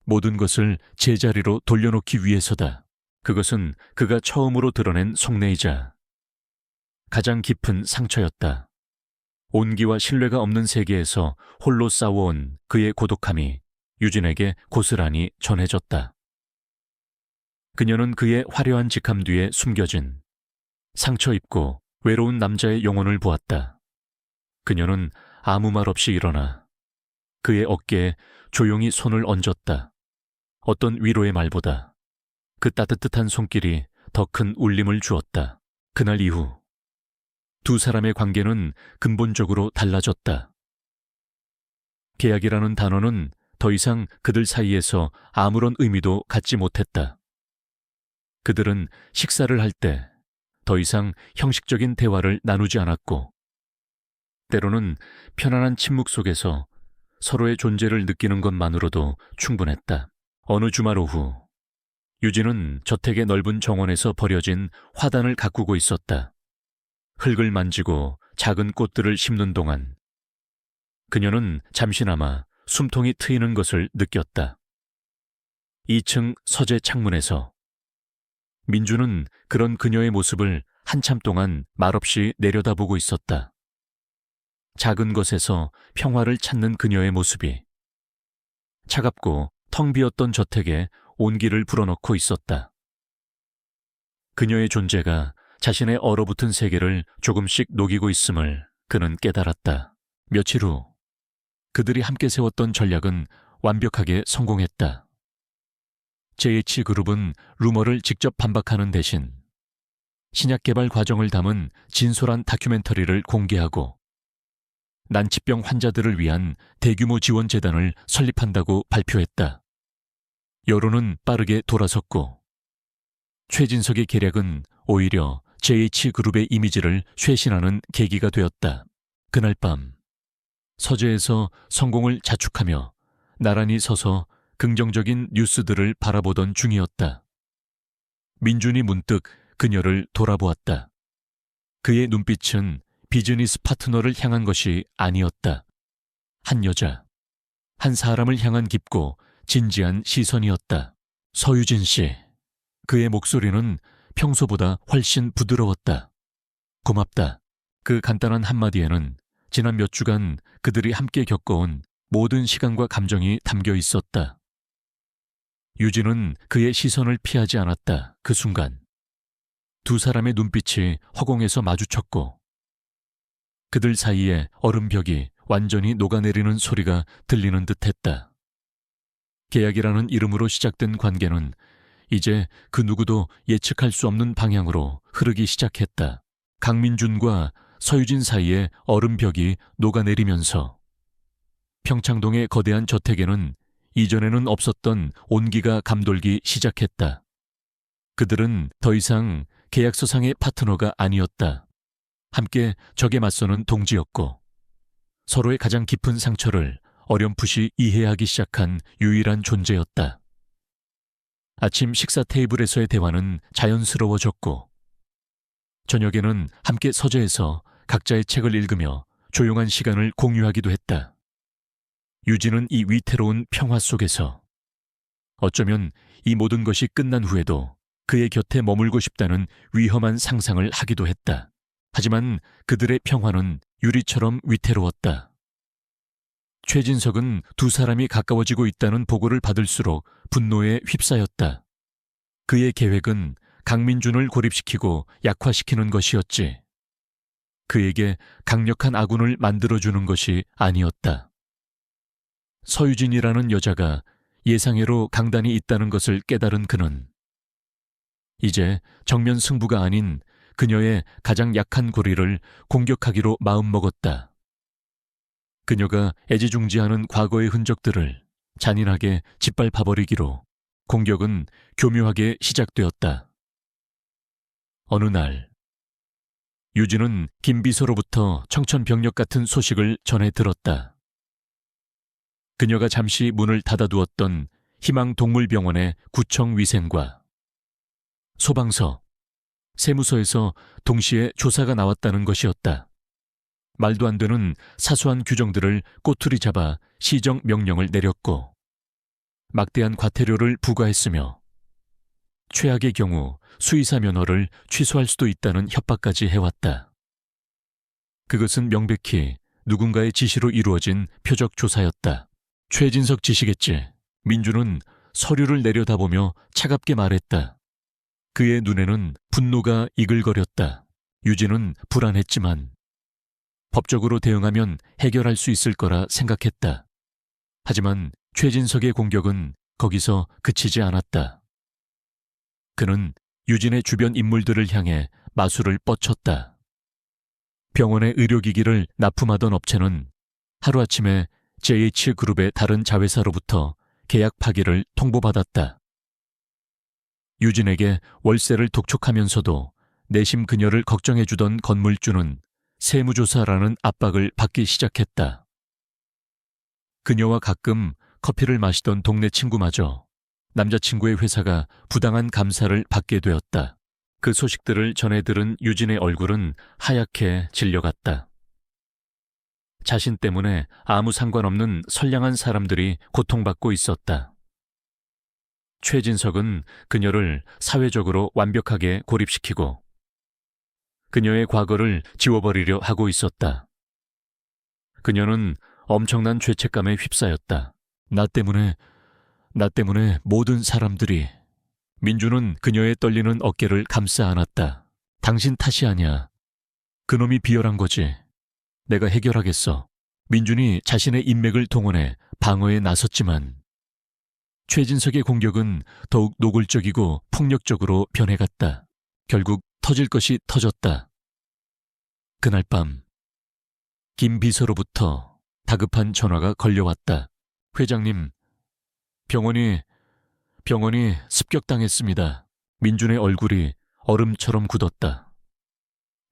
모든 것을 제자리로 돌려놓기 위해서다. 그것은 그가 처음으로 드러낸 속내이자 가장 깊은 상처였다. 온기와 신뢰가 없는 세계에서 홀로 싸워온 그의 고독함이 유진에게 고스란히 전해졌다. 그녀는 그의 화려한 직함 뒤에 숨겨진 상처 입고 외로운 남자의 영혼을 보았다. 그녀는 아무 말 없이 일어나 그의 어깨에 조용히 손을 얹었다. 어떤 위로의 말보다 그 따뜻한 손길이 더 큰 울림을 주었다. 그날 이후 두 사람의 관계는 근본적으로 달라졌다. 계약이라는 단어는 더 이상 그들 사이에서 아무런 의미도 갖지 못했다. 그들은 식사를 할 때 더 이상 형식적인 대화를 나누지 않았고, 때로는 편안한 침묵 속에서 서로의 존재를 느끼는 것만으로도 충분했다. 어느 주말 오후, 유진은 저택의 넓은 정원에서 버려진 화단을 가꾸고 있었다. 흙을 만지고 작은 꽃들을 심는 동안 그녀는 잠시나마 숨통이 트이는 것을 느꼈다. 2층 서재 창문에서 민주는 그런 그녀의 모습을 한참 동안 말없이 내려다보고 있었다. 작은 것에서 평화를 찾는 그녀의 모습이 차갑고 텅 비었던 저택에 온기를 불어넣고 있었다. 그녀의 존재가 자신의 얼어붙은 세계를 조금씩 녹이고 있음을 그는 깨달았다. 며칠 후 그들이 함께 세웠던 전략은 완벽하게 성공했다. JH그룹은 루머를 직접 반박하는 대신 신약 개발 과정을 담은 진솔한 다큐멘터리를 공개하고 난치병 환자들을 위한 대규모 지원 재단을 설립한다고 발표했다. 여론은 빠르게 돌아섰고 최진석의 계략은 오히려 JH그룹의 이미지를 쇄신하는 계기가 되었다. 그날 밤 서재에서 성공을 자축하며 나란히 서서 긍정적인 뉴스들을 바라보던 중이었다. 민준이 문득 그녀를 돌아보았다. 그의 눈빛은 비즈니스 파트너를 향한 것이 아니었다. 한 여자, 한 사람을 향한 깊고 진지한 시선이었다. 서유진 씨. 그의 목소리는 평소보다 훨씬 부드러웠다. 고맙다. 그 간단한 한마디에는 지난 몇 주간 그들이 함께 겪어온 모든 시간과 감정이 담겨 있었다. 유진은 그의 시선을 피하지 않았다. 그 순간 두 사람의 눈빛이 허공에서 마주쳤고 그들 사이에 얼음벽이 완전히 녹아내리는 소리가 들리는 듯했다. 계약이라는 이름으로 시작된 관계는 이제 그 누구도 예측할 수 없는 방향으로 흐르기 시작했다. 강민준과 서유진 사이에 얼음벽이 녹아내리면서 평창동의 거대한 저택에는 이전에는 없었던 온기가 감돌기 시작했다. 그들은 더 이상 계약서상의 파트너가 아니었다. 함께 적에 맞서는 동지였고 서로의 가장 깊은 상처를 어렴풋이 이해하기 시작한 유일한 존재였다. 아침 식사 테이블에서의 대화는 자연스러워졌고 저녁에는 함께 서재에서 각자의 책을 읽으며 조용한 시간을 공유하기도 했다. 유진은 이 위태로운 평화 속에서 어쩌면 이 모든 것이 끝난 후에도 그의 곁에 머물고 싶다는 위험한 상상을 하기도 했다. 하지만 그들의 평화는 유리처럼 위태로웠다. 최진석은 두 사람이 가까워지고 있다는 보고를 받을수록 분노에 휩싸였다. 그의 계획은 강민준을 고립시키고 약화시키는 것이었지. 그에게 강력한 아군을 만들어주는 것이 아니었다. 서유진이라는 여자가 예상외로 강단이 있다는 것을 깨달은 그는 이제 정면 승부가 아닌 그녀의 가장 약한 고리를 공격하기로 마음먹었다. 그녀가 애지중지하는 과거의 흔적들을 잔인하게 짓밟아버리기로 공격은 교묘하게 시작되었다. 어느 날 유진은 김 비서로부터 청천벽력 같은 소식을 전해 들었다. 그녀가 잠시 문을 닫아두었던 희망동물병원의 구청 위생과 소방서, 세무서에서 동시에 조사가 나왔다는 것이었다. 말도 안 되는 사소한 규정들을 꼬투리 잡아 시정 명령을 내렸고 막대한 과태료를 부과했으며 최악의 경우 수의사 면허를 취소할 수도 있다는 협박까지 해왔다. 그것은 명백히 누군가의 지시로 이루어진 표적 조사였다. 최진석 지시겠지. 민주는 서류를 내려다보며 차갑게 말했다. 그의 눈에는 분노가 이글거렸다. 유진은 불안했지만 법적으로 대응하면 해결할 수 있을 거라 생각했다. 하지만 최진석의 공격은 거기서 그치지 않았다. 그는 유진의 주변 인물들을 향해 마술을 뻗쳤다. 병원의 의료기기를 납품하던 업체는 하루아침에 JH그룹의 다른 자회사로부터 계약 파기를 통보받았다. 유진에게 월세를 독촉하면서도 내심 그녀를 걱정해주던 건물주는 세무조사라는 압박을 받기 시작했다. 그녀와 가끔 커피를 마시던 동네 친구마저 남자친구의 회사가 부당한 감사를 받게 되었다. 그 소식들을 전해 들은 유진의 얼굴은 하얗게 질려갔다. 자신 때문에 아무 상관없는 선량한 사람들이 고통받고 있었다. 최진석은 그녀를 사회적으로 완벽하게 고립시키고 그녀의 과거를 지워버리려 하고 있었다. 그녀는 엄청난 죄책감에 휩싸였다. 나 때문에 모든 사람들이. 민주는 그녀의 떨리는 어깨를 감싸 안았다. 당신 탓이 아니야. 그놈이 비열한 거지. 내가 해결하겠어. 민준이 자신의 인맥을 동원해 방어에 나섰지만 최진석의 공격은 더욱 노골적이고 폭력적으로 변해갔다. 결국 터질 것이 터졌다. 그날 밤 김 비서로부터 다급한 전화가 걸려왔다. 회장님, 병원이 습격당했습니다. 민준의 얼굴이 얼음처럼 굳었다.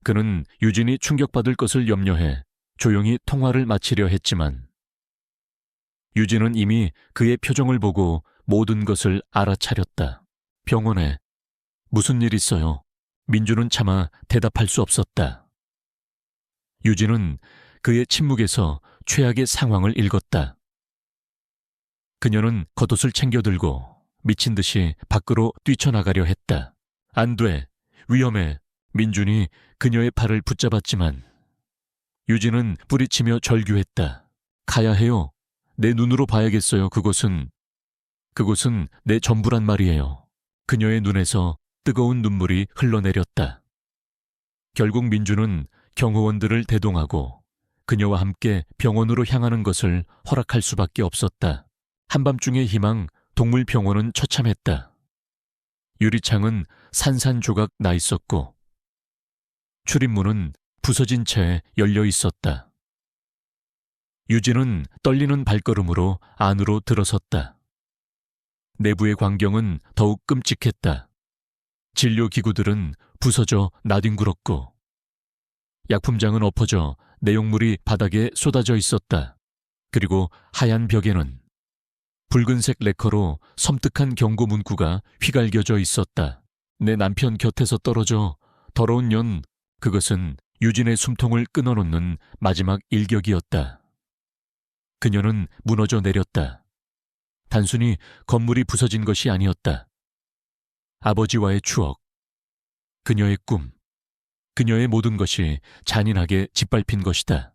그는 유진이 충격받을 것을 염려해 조용히 통화를 마치려 했지만 유진은 이미 그의 표정을 보고 모든 것을 알아차렸다. 병원에 무슨 일 있어요? 민준은 차마 대답할 수 없었다. 유진은 그의 침묵에서 최악의 상황을 읽었다. 그녀는 겉옷을 챙겨들고 미친 듯이 밖으로 뛰쳐나가려 했다. 안 돼. 위험해. 민준이 그녀의 팔을 붙잡았지만 유진은 뿌리치며 절규했다. 가야 해요. 내 눈으로 봐야겠어요. 그곳은 내 전부란 말이에요. 그녀의 눈에서 뜨거운 눈물이 흘러내렸다. 결국 민준은 경호원들을 대동하고 그녀와 함께 병원으로 향하는 것을 허락할 수밖에 없었다. 한밤중의 희망 동물병원은 처참했다. 유리창은 산산조각 나 있었고 출입문은 부서진 채 열려 있었다. 유진은 떨리는 발걸음으로 안으로 들어섰다. 내부의 광경은 더욱 끔찍했다. 진료기구들은 부서져 나뒹굴었고 약품장은 엎어져 내용물이 바닥에 쏟아져 있었다. 그리고 하얀 벽에는 붉은색 레커로 섬뜩한 경고 문구가 휘갈겨져 있었다. 내 남편 곁에서 떨어져 더러운 년. 그것은 유진의 숨통을 끊어놓는 마지막 일격이었다. 그녀는 무너져 내렸다. 단순히 건물이 부서진 것이 아니었다. 아버지와의 추억, 그녀의 꿈, 그녀의 모든 것이 잔인하게 짓밟힌 것이다.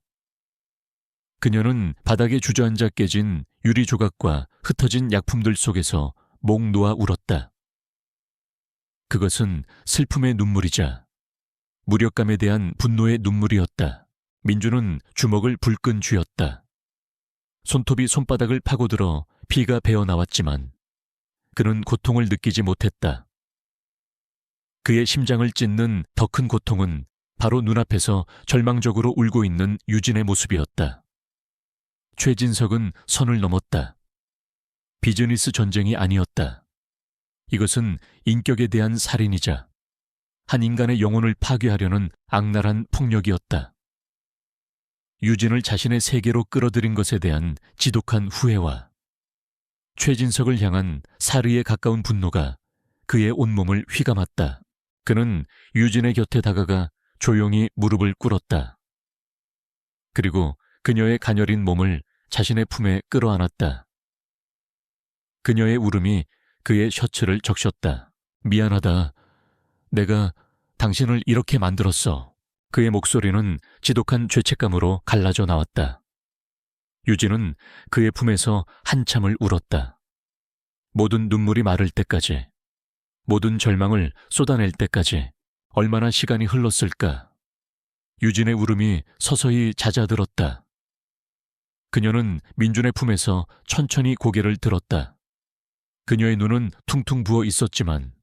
그녀는 바닥에 주저앉아 깨진 유리 조각과 흩어진 약품들 속에서 목 놓아 울었다. 그것은 슬픔의 눈물이자 무력감에 대한 분노의 눈물이었다. 민주는 주먹을 불끈 쥐었다. 손톱이 손바닥을 파고들어 피가 배어나왔지만 그는 고통을 느끼지 못했다. 그의 심장을 찢는 더 큰 고통은 바로 눈앞에서 절망적으로 울고 있는 유진의 모습이었다. 최진석은 선을 넘었다. 비즈니스 전쟁이 아니었다. 이것은 인격에 대한 살인이자 한 인간의 영혼을 파괴하려는 악랄한 폭력이었다. 유진을 자신의 세계로 끌어들인 것에 대한 지독한 후회와 최진석을 향한 살의에 가까운 분노가 그의 온몸을 휘감았다. 그는 유진의 곁에 다가가 조용히 무릎을 꿇었다. 그리고 그녀의 가녀린 몸을 자신의 품에 끌어안았다. 그녀의 울음이 그의 셔츠를 적셨다. 미안하다. 내가 당신을 이렇게 만들었어. 그의 목소리는 지독한 죄책감으로 갈라져 나왔다. 유진은 그의 품에서 한참을 울었다. 모든 눈물이 마를 때까지, 모든 절망을 쏟아낼 때까지 얼마나 시간이 흘렀을까. 유진의 울음이 서서히 잦아들었다. 그녀는 민준의 품에서 천천히 고개를 들었다. 그녀의 눈은 퉁퉁 부어 있었지만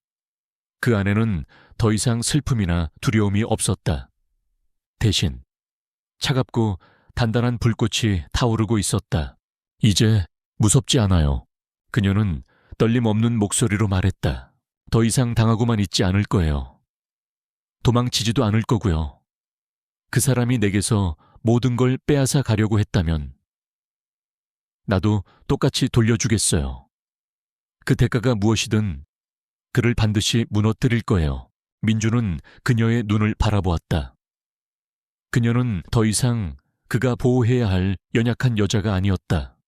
그 안에는 더 이상 슬픔이나 두려움이 없었다. 대신 차갑고 단단한 불꽃이 타오르고 있었다. 이제 무섭지 않아요. 그녀는 떨림 없는 목소리로 말했다. 더 이상 당하고만 있지 않을 거예요. 도망치지도 않을 거고요. 그 사람이 내게서 모든 걸 빼앗아 가려고 했다면 나도 똑같이 돌려주겠어요. 그 대가가 무엇이든 그를 반드시 무너뜨릴 거예요. 민주는 그녀의 눈을 바라보았다. 그녀는 더 이상 그가 보호해야 할 연약한 여자가 아니었다.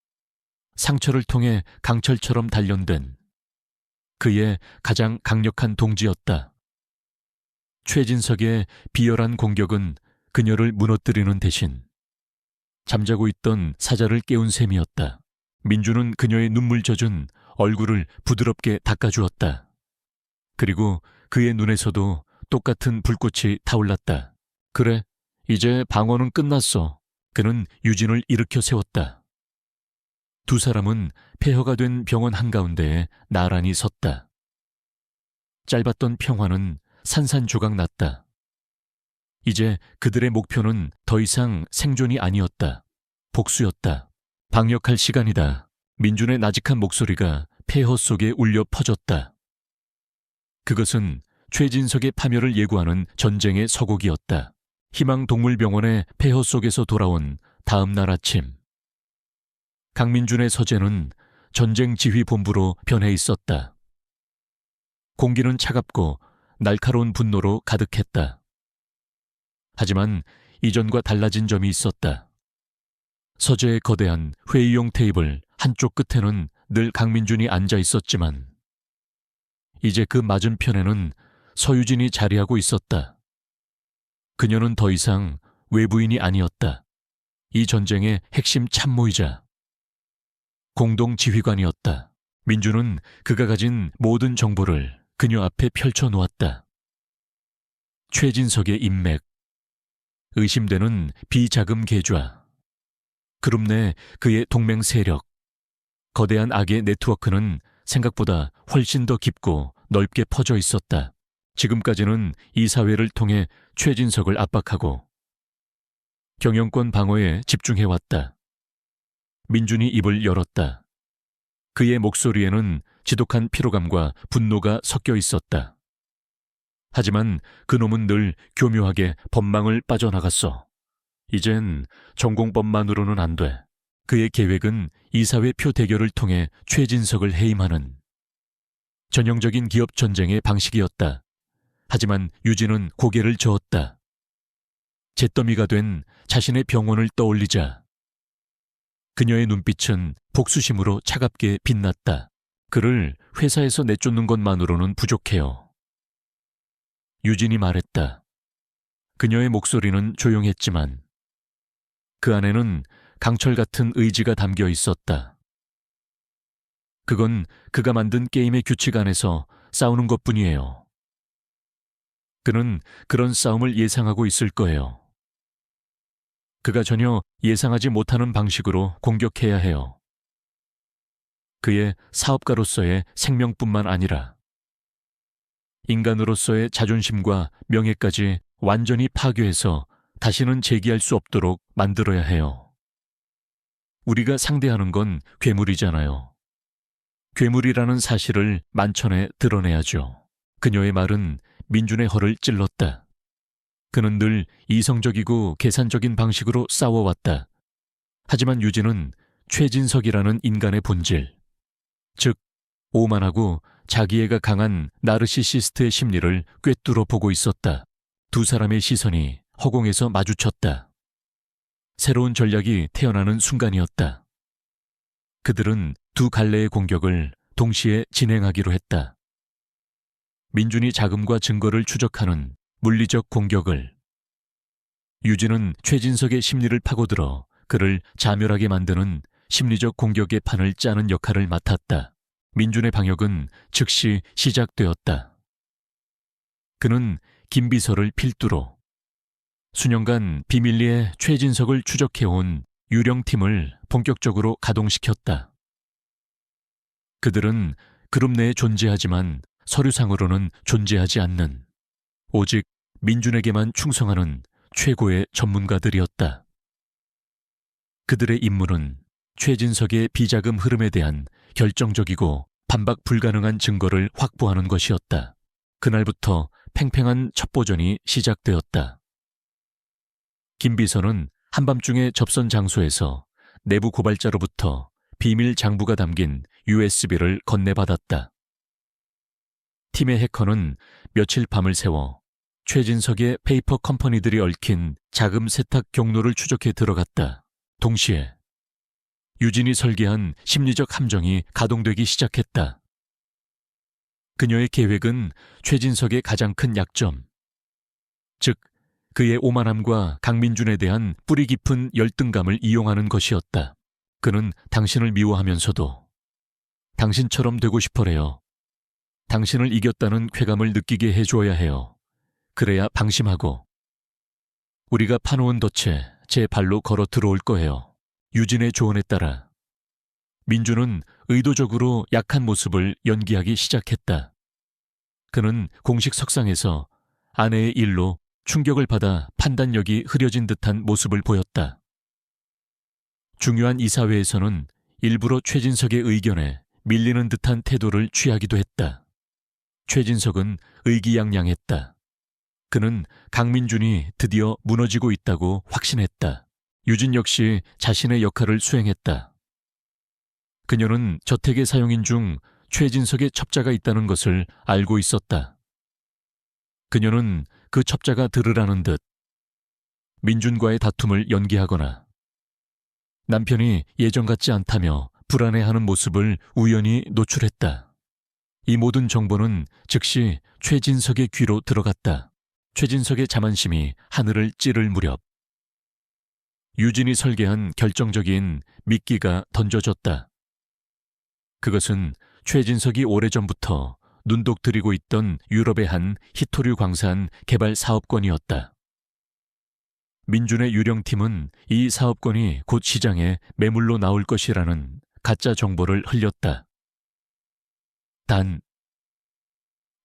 상처를 통해 강철처럼 단련된 그의 가장 강력한 동지였다. 최진석의 비열한 공격은 그녀를 무너뜨리는 대신 잠자고 있던 사자를 깨운 셈이었다. 민주는 그녀의 눈물 젖은 얼굴을 부드럽게 닦아주었다. 그리고 그의 눈에서도 똑같은 불꽃이 타올랐다. 그래, 이제 방어는 끝났어. 그는 유진을 일으켜 세웠다. 두 사람은 폐허가 된 병원 한가운데에 나란히 섰다. 짧았던 평화는 산산조각 났다. 이제 그들의 목표는 더 이상 생존이 아니었다. 복수였다. 방역할 시간이다. 민준의 나직한 목소리가 폐허 속에 울려 퍼졌다. 그것은 최진석의 파멸을 예고하는 전쟁의 서곡이었다. 희망동물병원의 폐허 속에서 돌아온 다음 날 아침, 강민준의 서재는 전쟁지휘본부로 변해 있었다. 공기는 차갑고 날카로운 분노로 가득했다. 하지만 이전과 달라진 점이 있었다. 서재의 거대한 회의용 테이블 한쪽 끝에는 늘 강민준이 앉아 있었지만 이제 그 맞은편에는 서유진이 자리하고 있었다. 그녀는 더 이상 외부인이 아니었다. 이 전쟁의 핵심 참모이자 공동지휘관이었다. 민주는 그가 가진 모든 정보를 그녀 앞에 펼쳐놓았다. 최진석의 인맥, 의심되는 비자금 계좌, 그룹 내 그의 동맹 세력, 거대한 악의 네트워크는 생각보다 훨씬 더 깊고 넓게 퍼져 있었다. 지금까지는 이 사회를 통해 최진석을 압박하고 경영권 방어에 집중해왔다. 민준이 입을 열었다. 그의 목소리에는 지독한 피로감과 분노가 섞여 있었다. 하지만 그놈은 늘 교묘하게 법망을 빠져나갔어. 이젠 전공법만으로는 안 돼. 그의 계획은 이사회 표 대결을 통해 최진석을 해임하는 전형적인 기업 전쟁의 방식이었다. 하지만 유진은 고개를 저었다. 잿더미가 된 자신의 병원을 떠올리자 그녀의 눈빛은 복수심으로 차갑게 빛났다. 그를 회사에서 내쫓는 것만으로는 부족해요. 유진이 말했다. 그녀의 목소리는 조용했지만 그 안에는 강철 같은 의지가 담겨 있었다. 그건 그가 만든 게임의 규칙 안에서 싸우는 것뿐이에요. 그는 그런 싸움을 예상하고 있을 거예요. 그가 전혀 예상하지 못하는 방식으로 공격해야 해요. 그의 사업가로서의 생명뿐만 아니라 인간으로서의 자존심과 명예까지 완전히 파괴해서 다시는 재기할 수 없도록 만들어야 해요. 우리가 상대하는 건 괴물이잖아요. 괴물이라는 사실을 만천에 드러내야죠. 그녀의 말은 민준의 허를 찔렀다. 그는 늘 이성적이고 계산적인 방식으로 싸워왔다. 하지만 유진은 최진석이라는 인간의 본질, 즉 오만하고 자기애가 강한 나르시시스트의 심리를 꿰뚫어 보고 있었다. 두 사람의 시선이 허공에서 마주쳤다. 새로운 전략이 태어나는 순간이었다. 그들은 두 갈래의 공격을 동시에 진행하기로 했다. 민준이 자금과 증거를 추적하는 물리적 공격을, 유진은 최진석의 심리를 파고들어 그를 자멸하게 만드는 심리적 공격의 판을 짜는 역할을 맡았다. 민준의 방역은 즉시 시작되었다. 그는 김비서를 필두로 수년간 비밀리에 최진석을 추적해온 유령팀을 본격적으로 가동시켰다. 그들은 그룹 내에 존재하지만 서류상으로는 존재하지 않는, 오직 민준에게만 충성하는 최고의 전문가들이었다. 그들의 임무는 최진석의 비자금 흐름에 대한 결정적이고 반박 불가능한 증거를 확보하는 것이었다. 그날부터 팽팽한 첩보전이 시작되었다. 김 비서는 한밤중에 접선 장소에서 내부 고발자로부터 비밀 장부가 담긴 USB를 건네받았다. 팀의 해커는 며칠 밤을 새워 최진석의 페이퍼 컴퍼니들이 얽힌 자금 세탁 경로를 추적해 들어갔다. 동시에 유진이 설계한 심리적 함정이 가동되기 시작했다. 그녀의 계획은 최진석의 가장 큰 약점, 즉 그의 오만함과 강민준에 대한 뿌리 깊은 열등감을 이용하는 것이었다. 그는 당신을 미워하면서도 당신처럼 되고 싶어래요. 당신을 이겼다는 쾌감을 느끼게 해줘야 해요. 그래야 방심하고 우리가 파놓은 덫에 제 발로 걸어 들어올 거예요. 유진의 조언에 따라 민준은 의도적으로 약한 모습을 연기하기 시작했다. 그는 공식 석상에서 아내의 일로 충격을 받아 판단력이 흐려진 듯한 모습을 보였다. 중요한 이사회에서는 일부러 최진석의 의견에 밀리는 듯한 태도를 취하기도 했다. 최진석은 의기양양했다. 그는 강민준이 드디어 무너지고 있다고 확신했다. 유진 역시 자신의 역할을 수행했다. 그녀는 저택의 사용인 중 최진석의 첩자가 있다는 것을 알고 있었다. 그녀는 그 첩자가 들으라는 듯 민준과의 다툼을 연기하거나 남편이 예전 같지 않다며 불안해하는 모습을 우연히 노출했다. 이 모든 정보는 즉시 최진석의 귀로 들어갔다. 최진석의 자만심이 하늘을 찌를 무렵 유진이 설계한 결정적인 미끼가 던져졌다. 그것은 최진석이 오래전부터 눈독 들이고 있던 유럽의 한 히토류 광산 개발 사업권이었다. 민준의 유령팀은 이 사업권이 곧 시장에 매물로 나올 것이라는 가짜 정보를 흘렸다. 단,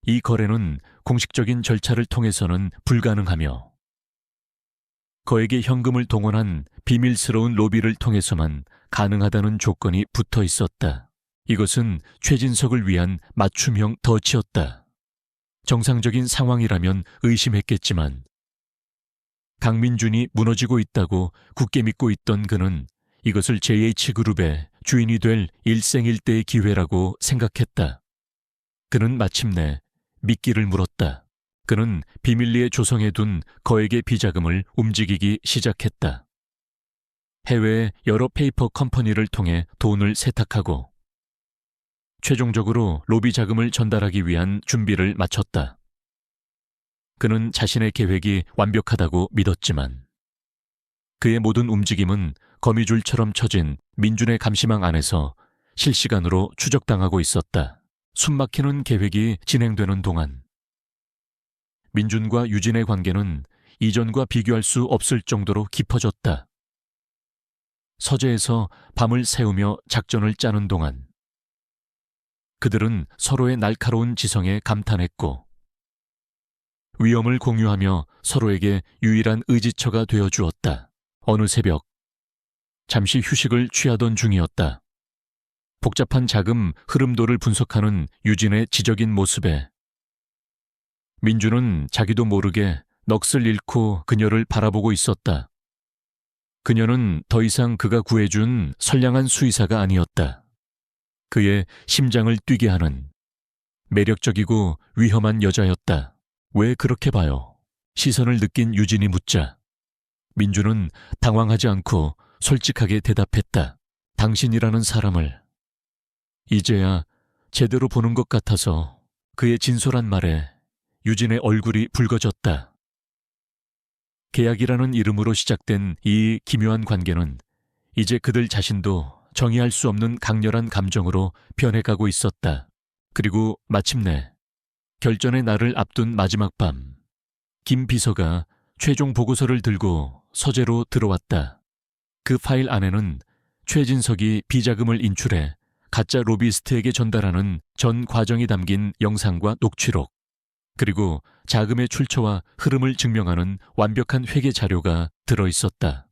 이 거래는 공식적인 절차를 통해서는 불가능하며 거액의 현금을 동원한 비밀스러운 로비를 통해서만 가능하다는 조건이 붙어 있었다. 이것은 최진석을 위한 맞춤형 덫이었다. 정상적인 상황이라면 의심했겠지만 강민준이 무너지고 있다고 굳게 믿고 있던 그는 이것을 JH그룹의 주인이 될 일생일대의 기회라고 생각했다. 그는 마침내 미끼를 물었다. 그는 비밀리에 조성해둔 거액의 비자금을 움직이기 시작했다. 해외의 여러 페이퍼 컴퍼니를 통해 돈을 세탁하고 최종적으로 로비 자금을 전달하기 위한 준비를 마쳤다. 그는 자신의 계획이 완벽하다고 믿었지만 그의 모든 움직임은 거미줄처럼 쳐진 민준의 감시망 안에서 실시간으로 추적당하고 있었다. 숨막히는 계획이 진행되는 동안 민준과 유진의 관계는 이전과 비교할 수 없을 정도로 깊어졌다. 서재에서 밤을 새우며 작전을 짜는 동안 그들은 서로의 날카로운 지성에 감탄했고 위험을 공유하며 서로에게 유일한 의지처가 되어 주었다. 어느 새벽 잠시 휴식을 취하던 중이었다. 복잡한 자금 흐름도를 분석하는 유진의 지적인 모습에 민준은 자기도 모르게 넋을 잃고 그녀를 바라보고 있었다. 그녀는 더 이상 그가 구해준 선량한 수의사가 아니었다. 그의 심장을 뛰게 하는 매력적이고 위험한 여자였다. 왜 그렇게 봐요? 시선을 느낀 유진이 묻자 민준은 당황하지 않고 솔직하게 대답했다. 당신이라는 사람을 이제야 제대로 보는 것 같아서. 그의 진솔한 말에 유진의 얼굴이 붉어졌다. 계약이라는 이름으로 시작된 이 기묘한 관계는 이제 그들 자신도 정의할 수 없는 강렬한 감정으로 변해가고 있었다. 그리고 마침내 결전의 날을 앞둔 마지막 밤, 김 비서가 최종 보고서를 들고 서재로 들어왔다. 그 파일 안에는 최진석이 비자금을 인출해 가짜 로비스트에게 전달하는 전 과정이 담긴 영상과 녹취록, 그리고 자금의 출처와 흐름을 증명하는 완벽한 회계 자료가 들어있었다.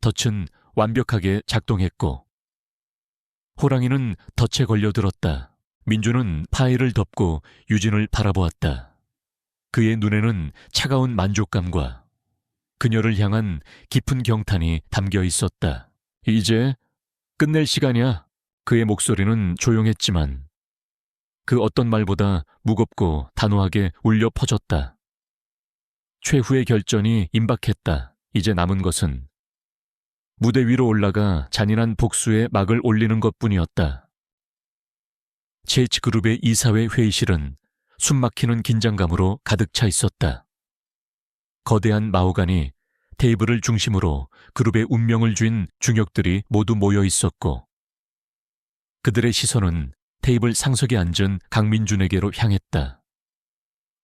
덫은 완벽하게 작동했고 호랑이는 덫에 걸려들었다. 민준은 파일을 덮고 유진을 바라보았다. 그의 눈에는 차가운 만족감과 그녀를 향한 깊은 경탄이 담겨 있었다. 이제 끝낼 시간이야. 그의 목소리는 조용했지만 그 어떤 말보다 무겁고 단호하게 울려 퍼졌다. 최후의 결전이 임박했다. 이제 남은 것은 무대 위로 올라가 잔인한 복수의 막을 올리는 것뿐이었다. JH그룹의 이사회 회의실은 숨막히는 긴장감으로 가득 차 있었다. 거대한 마호가니 테이블을 중심으로 그룹의 운명을 쥔 중역들이 모두 모여 있었고 그들의 시선은 테이블 상석에 앉은 강민준에게로 향했다.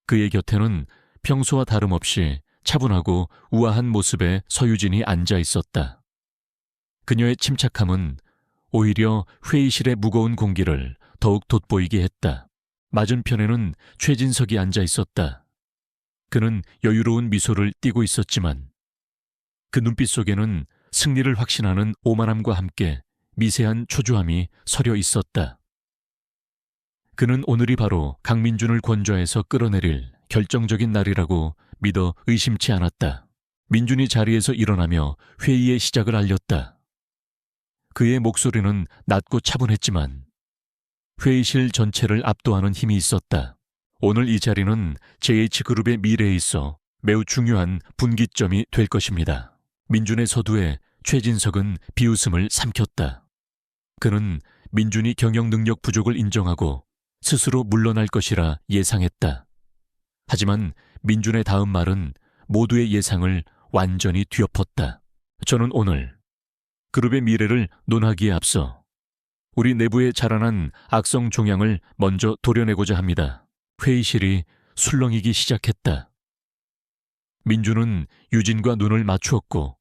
그의 곁에는 평소와 다름없이 차분하고 우아한 모습의 서유진이 앉아 있었다. 그녀의 침착함은 오히려 회의실의 무거운 공기를 더욱 돋보이게 했다. 맞은편에는 최진석이 앉아 있었다. 그는 여유로운 미소를 띠고 있었지만 그 눈빛 속에는 승리를 확신하는 오만함과 함께 미세한 초조함이 서려 있었다. 그는 오늘이 바로 강민준을 권좌해서 끌어내릴 결정적인 날이라고 믿어 의심치 않았다. 민준이 자리에서 일어나며 회의의 시작을 알렸다. 그의 목소리는 낮고 차분했지만 회의실 전체를 압도하는 힘이 있었다. 오늘 이 자리는 JH그룹의 미래에 있어 매우 중요한 분기점이 될 것입니다. 민준의 서두에 최진석은 비웃음을 삼켰다. 그는 민준이 경영 능력 부족을 인정하고 스스로 물러날 것이라 예상했다. 하지만 민준의 다음 말은 모두의 예상을 완전히 뒤엎었다. 저는 오늘 그룹의 미래를 논하기에 앞서 우리 내부에 자라난 악성 종양을 먼저 도려내고자 합니다. 회의실이 술렁이기 시작했다. 민준은 유진과 눈을 맞추었고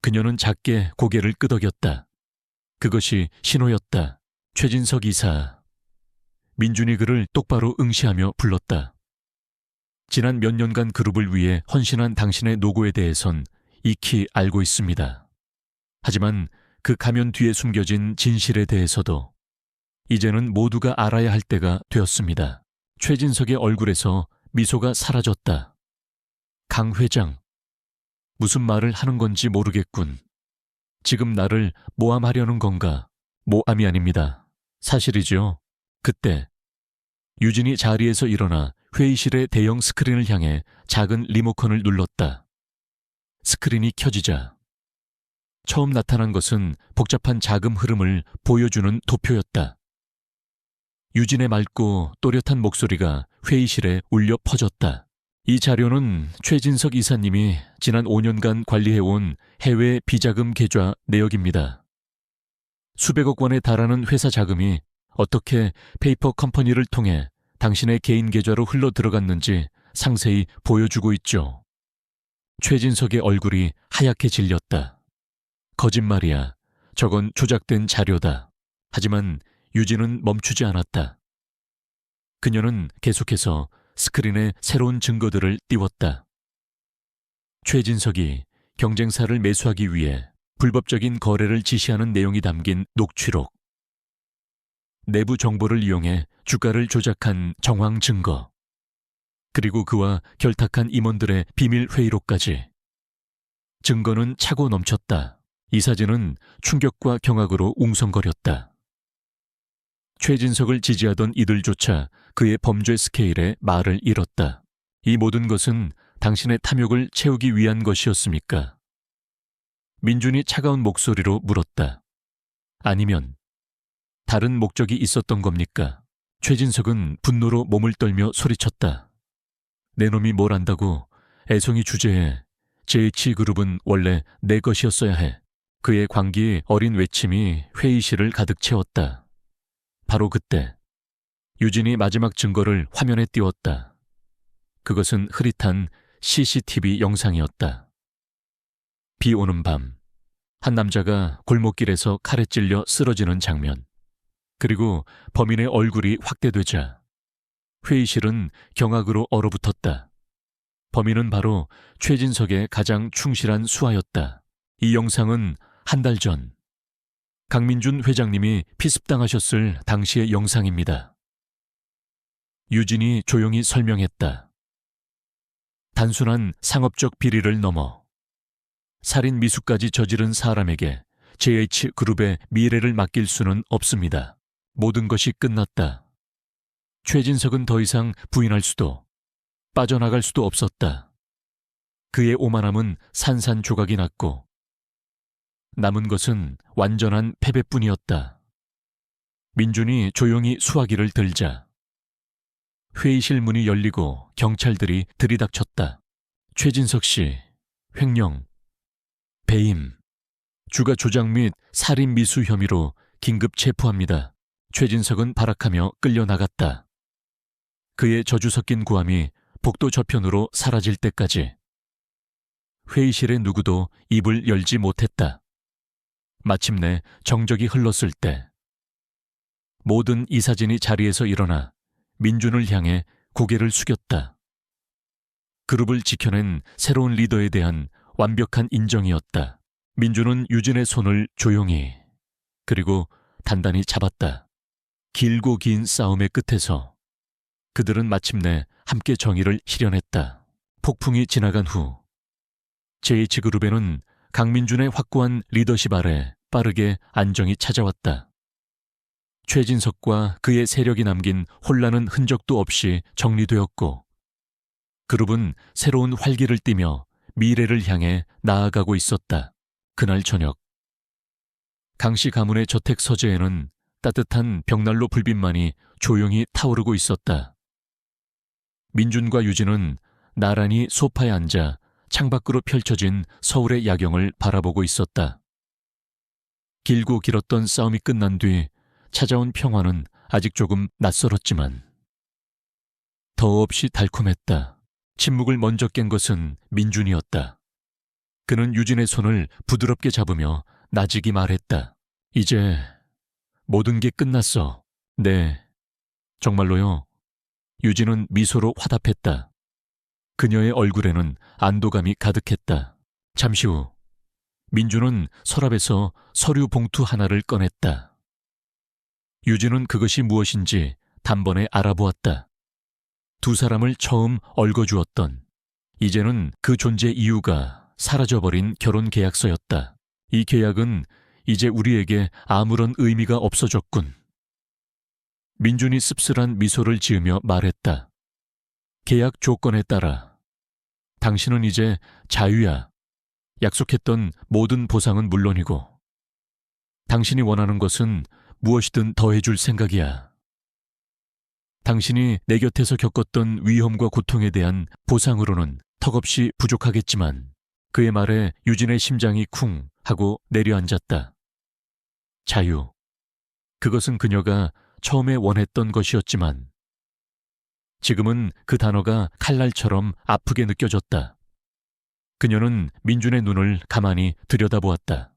그녀는 작게 고개를 끄덕였다. 그것이 신호였다. 최진석 이사. 민준이 그를 똑바로 응시하며 불렀다. 지난 몇 년간 그룹을 위해 헌신한 당신의 노고에 대해선 익히 알고 있습니다. 하지만 그 가면 뒤에 숨겨진 진실에 대해서도 이제는 모두가 알아야 할 때가 되었습니다. 최진석의 얼굴에서 미소가 사라졌다. 강 회장, 무슨 말을 하는 건지 모르겠군. 지금 나를 모함하려는 건가? 모함이 아닙니다. 사실이죠. 그때 유진이 자리에서 일어나 회의실의 대형 스크린을 향해 작은 리모컨을 눌렀다. 스크린이 켜지자 처음 나타난 것은 복잡한 자금 흐름을 보여주는 도표였다. 유진의 맑고 또렷한 목소리가 회의실에 울려 퍼졌다. 이 자료는 최진석 이사님이 지난 5년간 관리해온 해외 비자금 계좌 내역입니다. 수백억 원에 달하는 회사 자금이 어떻게 페이퍼 컴퍼니를 통해 당신의 개인 계좌로 흘러 들어갔는지 상세히 보여주고 있죠. 최진석의 얼굴이 하얗게 질렸다. 거짓말이야. 저건 조작된 자료다. 하지만 유진은 멈추지 않았다. 그녀는 계속해서 스크린에 새로운 증거들을 띄웠다. 최진석이 경쟁사를 매수하기 위해 불법적인 거래를 지시하는 내용이 담긴 녹취록, 내부 정보를 이용해 주가를 조작한 정황 증거, 그리고 그와 결탁한 임원들의 비밀 회의록까지. 증거는 차고 넘쳤다. 이 사진은 충격과 경악으로 웅성거렸다. 최진석을 지지하던 이들조차 그의 범죄 스케일에 말을 잃었다. 이 모든 것은 당신의 탐욕을 채우기 위한 것이었습니까? 민준이 차가운 목소리로 물었다. 아니면 다른 목적이 있었던 겁니까? 최진석은 분노로 몸을 떨며 소리쳤다. 내 놈이 뭘 안다고. 애송이 주제에 JH그룹은 원래 내 것이었어야 해. 그의 광기 어린 외침이 회의실을 가득 채웠다. 바로 그때 유진이 마지막 증거를 화면에 띄웠다. 그것은 흐릿한 CCTV 영상이었다. 비 오는 밤, 한 남자가 골목길에서 칼에 찔려 쓰러지는 장면. 그리고 범인의 얼굴이 확대되자 회의실은 경악으로 얼어붙었다. 범인은 바로 최진석의 가장 충실한 수하였다. 이 영상은 한 달 전 강민준 회장님이 피습당하셨을 당시의 영상입니다. 유진이 조용히 설명했다. 단순한 상업적 비리를 넘어 살인 미수까지 저지른 사람에게 JH그룹의 미래를 맡길 수는 없습니다. 모든 것이 끝났다. 최진석은 더 이상 부인할 수도 빠져나갈 수도 없었다. 그의 오만함은 산산조각이 났고 남은 것은 완전한 패배뿐이었다. 민준이 조용히 수화기를 들자 회의실 문이 열리고 경찰들이 들이닥쳤다. 최진석 씨, 횡령, 배임, 주가 조작 및 살인 미수 혐의로 긴급 체포합니다. 최진석은 발악하며 끌려나갔다. 그의 저주 섞인 구함이 복도 저편으로 사라질 때까지 회의실의 누구도 입을 열지 못했다. 마침내 정적이 흘렀을 때 모든 이사진이 자리에서 일어나 민준을 향해 고개를 숙였다. 그룹을 지켜낸 새로운 리더에 대한 완벽한 인정이었다. 민준은 유진의 손을 조용히 그리고 단단히 잡았다. 길고 긴 싸움의 끝에서 그들은 마침내 함께 정의를 실현했다. 폭풍이 지나간 후 JH그룹에는 강민준의 확고한 리더십 아래 빠르게 안정이 찾아왔다. 최진석과 그의 세력이 남긴 혼란은 흔적도 없이 정리되었고 그룹은 새로운 활기를 띠며 미래를 향해 나아가고 있었다. 그날 저녁 강씨 가문의 저택 서재에는 따뜻한 벽난로 불빛만이 조용히 타오르고 있었다. 민준과 유진은 나란히 소파에 앉아 창밖으로 펼쳐진 서울의 야경을 바라보고 있었다. 길고 길었던 싸움이 끝난 뒤 찾아온 평화는 아직 조금 낯설었지만 더없이 달콤했다. 침묵을 먼저 깬 것은 민준이었다. 그는 유진의 손을 부드럽게 잡으며 나직이 말했다. 이제 모든 게 끝났어. 네, 정말로요. 유진은 미소로 화답했다. 그녀의 얼굴에는 안도감이 가득했다. 잠시 후 민준은 서랍에서 서류 봉투 하나를 꺼냈다. 유진은 그것이 무엇인지 단번에 알아보았다. 두 사람을 처음 얽어주었던, 이제는 그 존재 이유가 사라져버린 결혼 계약서였다. 이 계약은 이제 우리에게 아무런 의미가 없어졌군. 민준이 씁쓸한 미소를 지으며 말했다. 계약 조건에 따라 당신은 이제 자유야. 약속했던 모든 보상은 물론이고 당신이 원하는 것은 무엇이든 더해줄 생각이야. 당신이 내 곁에서 겪었던 위험과 고통에 대한 보상으로는 턱없이 부족하겠지만 그의 말에 유진의 심장이 쿵 하고 내려앉았다. 자유. 그것은 그녀가 처음에 원했던 것이었지만 지금은 그 단어가 칼날처럼 아프게 느껴졌다. 그녀는 민준의 눈을 가만히 들여다보았다.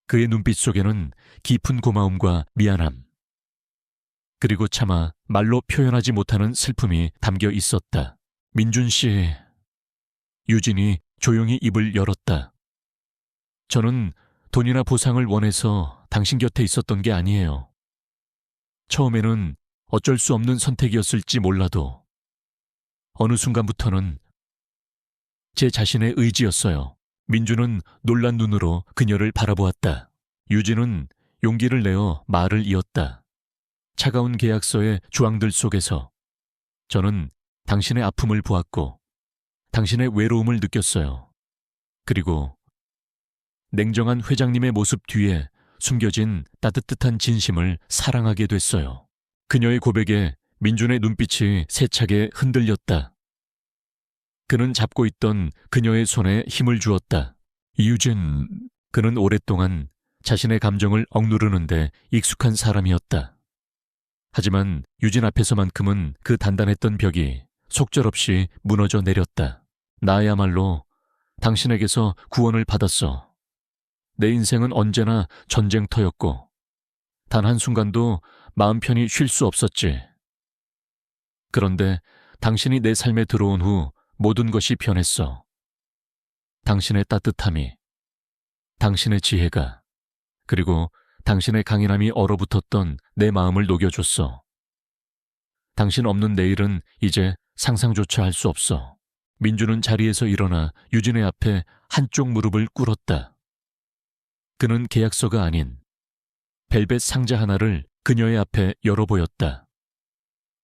그의 눈빛 속에는 깊은 고마움과 미안함, 그리고 차마 말로 표현하지 못하는 슬픔이 담겨 있었다. 민준 씨, 유진이 조용히 입을 열었다. 저는 돈이나 보상을 원해서 당신 곁에 있었던 게 아니에요. 처음에는 어쩔 수 없는 선택이었을지 몰라도 어느 순간부터는 제 자신의 의지였어요. 민준은 놀란 눈으로 그녀를 바라보았다. 유진은 용기를 내어 말을 이었다. 차가운 계약서의 조항들 속에서 저는 당신의 아픔을 보았고 당신의 외로움을 느꼈어요. 그리고 냉정한 회장님의 모습 뒤에 숨겨진 따뜻한 진심을 사랑하게 됐어요. 그녀의 고백에 민준의 눈빛이 세차게 흔들렸다. 그는 잡고 있던 그녀의 손에 힘을 주었다. 이유진, 그는 오랫동안 자신의 감정을 억누르는데 익숙한 사람이었다. 하지만 유진 앞에서만큼은 그 단단했던 벽이 속절없이 무너져 내렸다. 나야말로 당신에게서 구원을 받았어. 내 인생은 언제나 전쟁터였고 단 한순간도 마음 편히 쉴 수 없었지. 그런데 당신이 내 삶에 들어온 후 모든 것이 변했어. 당신의 따뜻함이, 당신의 지혜가, 그리고 당신의 강인함이 얼어붙었던 내 마음을 녹여줬어. 당신 없는 내일은 이제 상상조차 할 수 없어. 민주는 자리에서 일어나 유진의 앞에 한쪽 무릎을 꿇었다. 그는 계약서가 아닌 벨벳 상자 하나를 그녀의 앞에 열어보였다.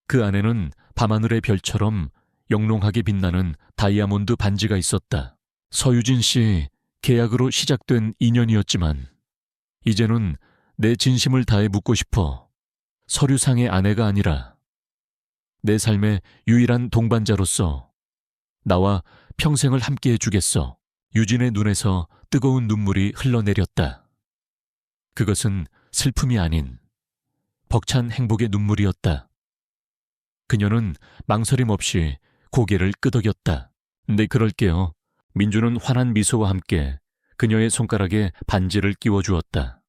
그 안에는 밤하늘의 별처럼 영롱하게 빛나는 다이아몬드 반지가 있었다. 서유진 씨, 계약으로 시작된 인연이었지만 이제는 내 진심을 다해 묻고 싶어. 서류상의 아내가 아니라 내 삶의 유일한 동반자로서 나와 평생을 함께 해주겠어. 유진의 눈에서 뜨거운 눈물이 흘러내렸다. 그것은 슬픔이 아닌 벅찬 행복의 눈물이었다. 그녀는 망설임 없이 고개를 끄덕였다. 네, 그럴게요. 민주는 환한 미소와 함께 그녀의 손가락에 반지를 끼워주었다.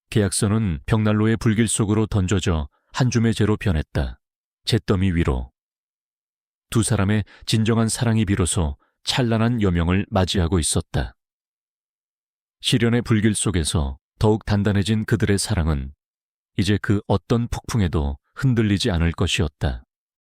계약서는 벽난로의 불길 속으로 던져져 한 줌의 재로 변했다. 잿더미 위로. 두 사람의 진정한 사랑이 비로소 찬란한 여명을 맞이하고 있었다. 시련의 불길 속에서 더욱 단단해진 그들의 사랑은 이제 그 어떤 폭풍에도 흔들리지 않을 것이었다.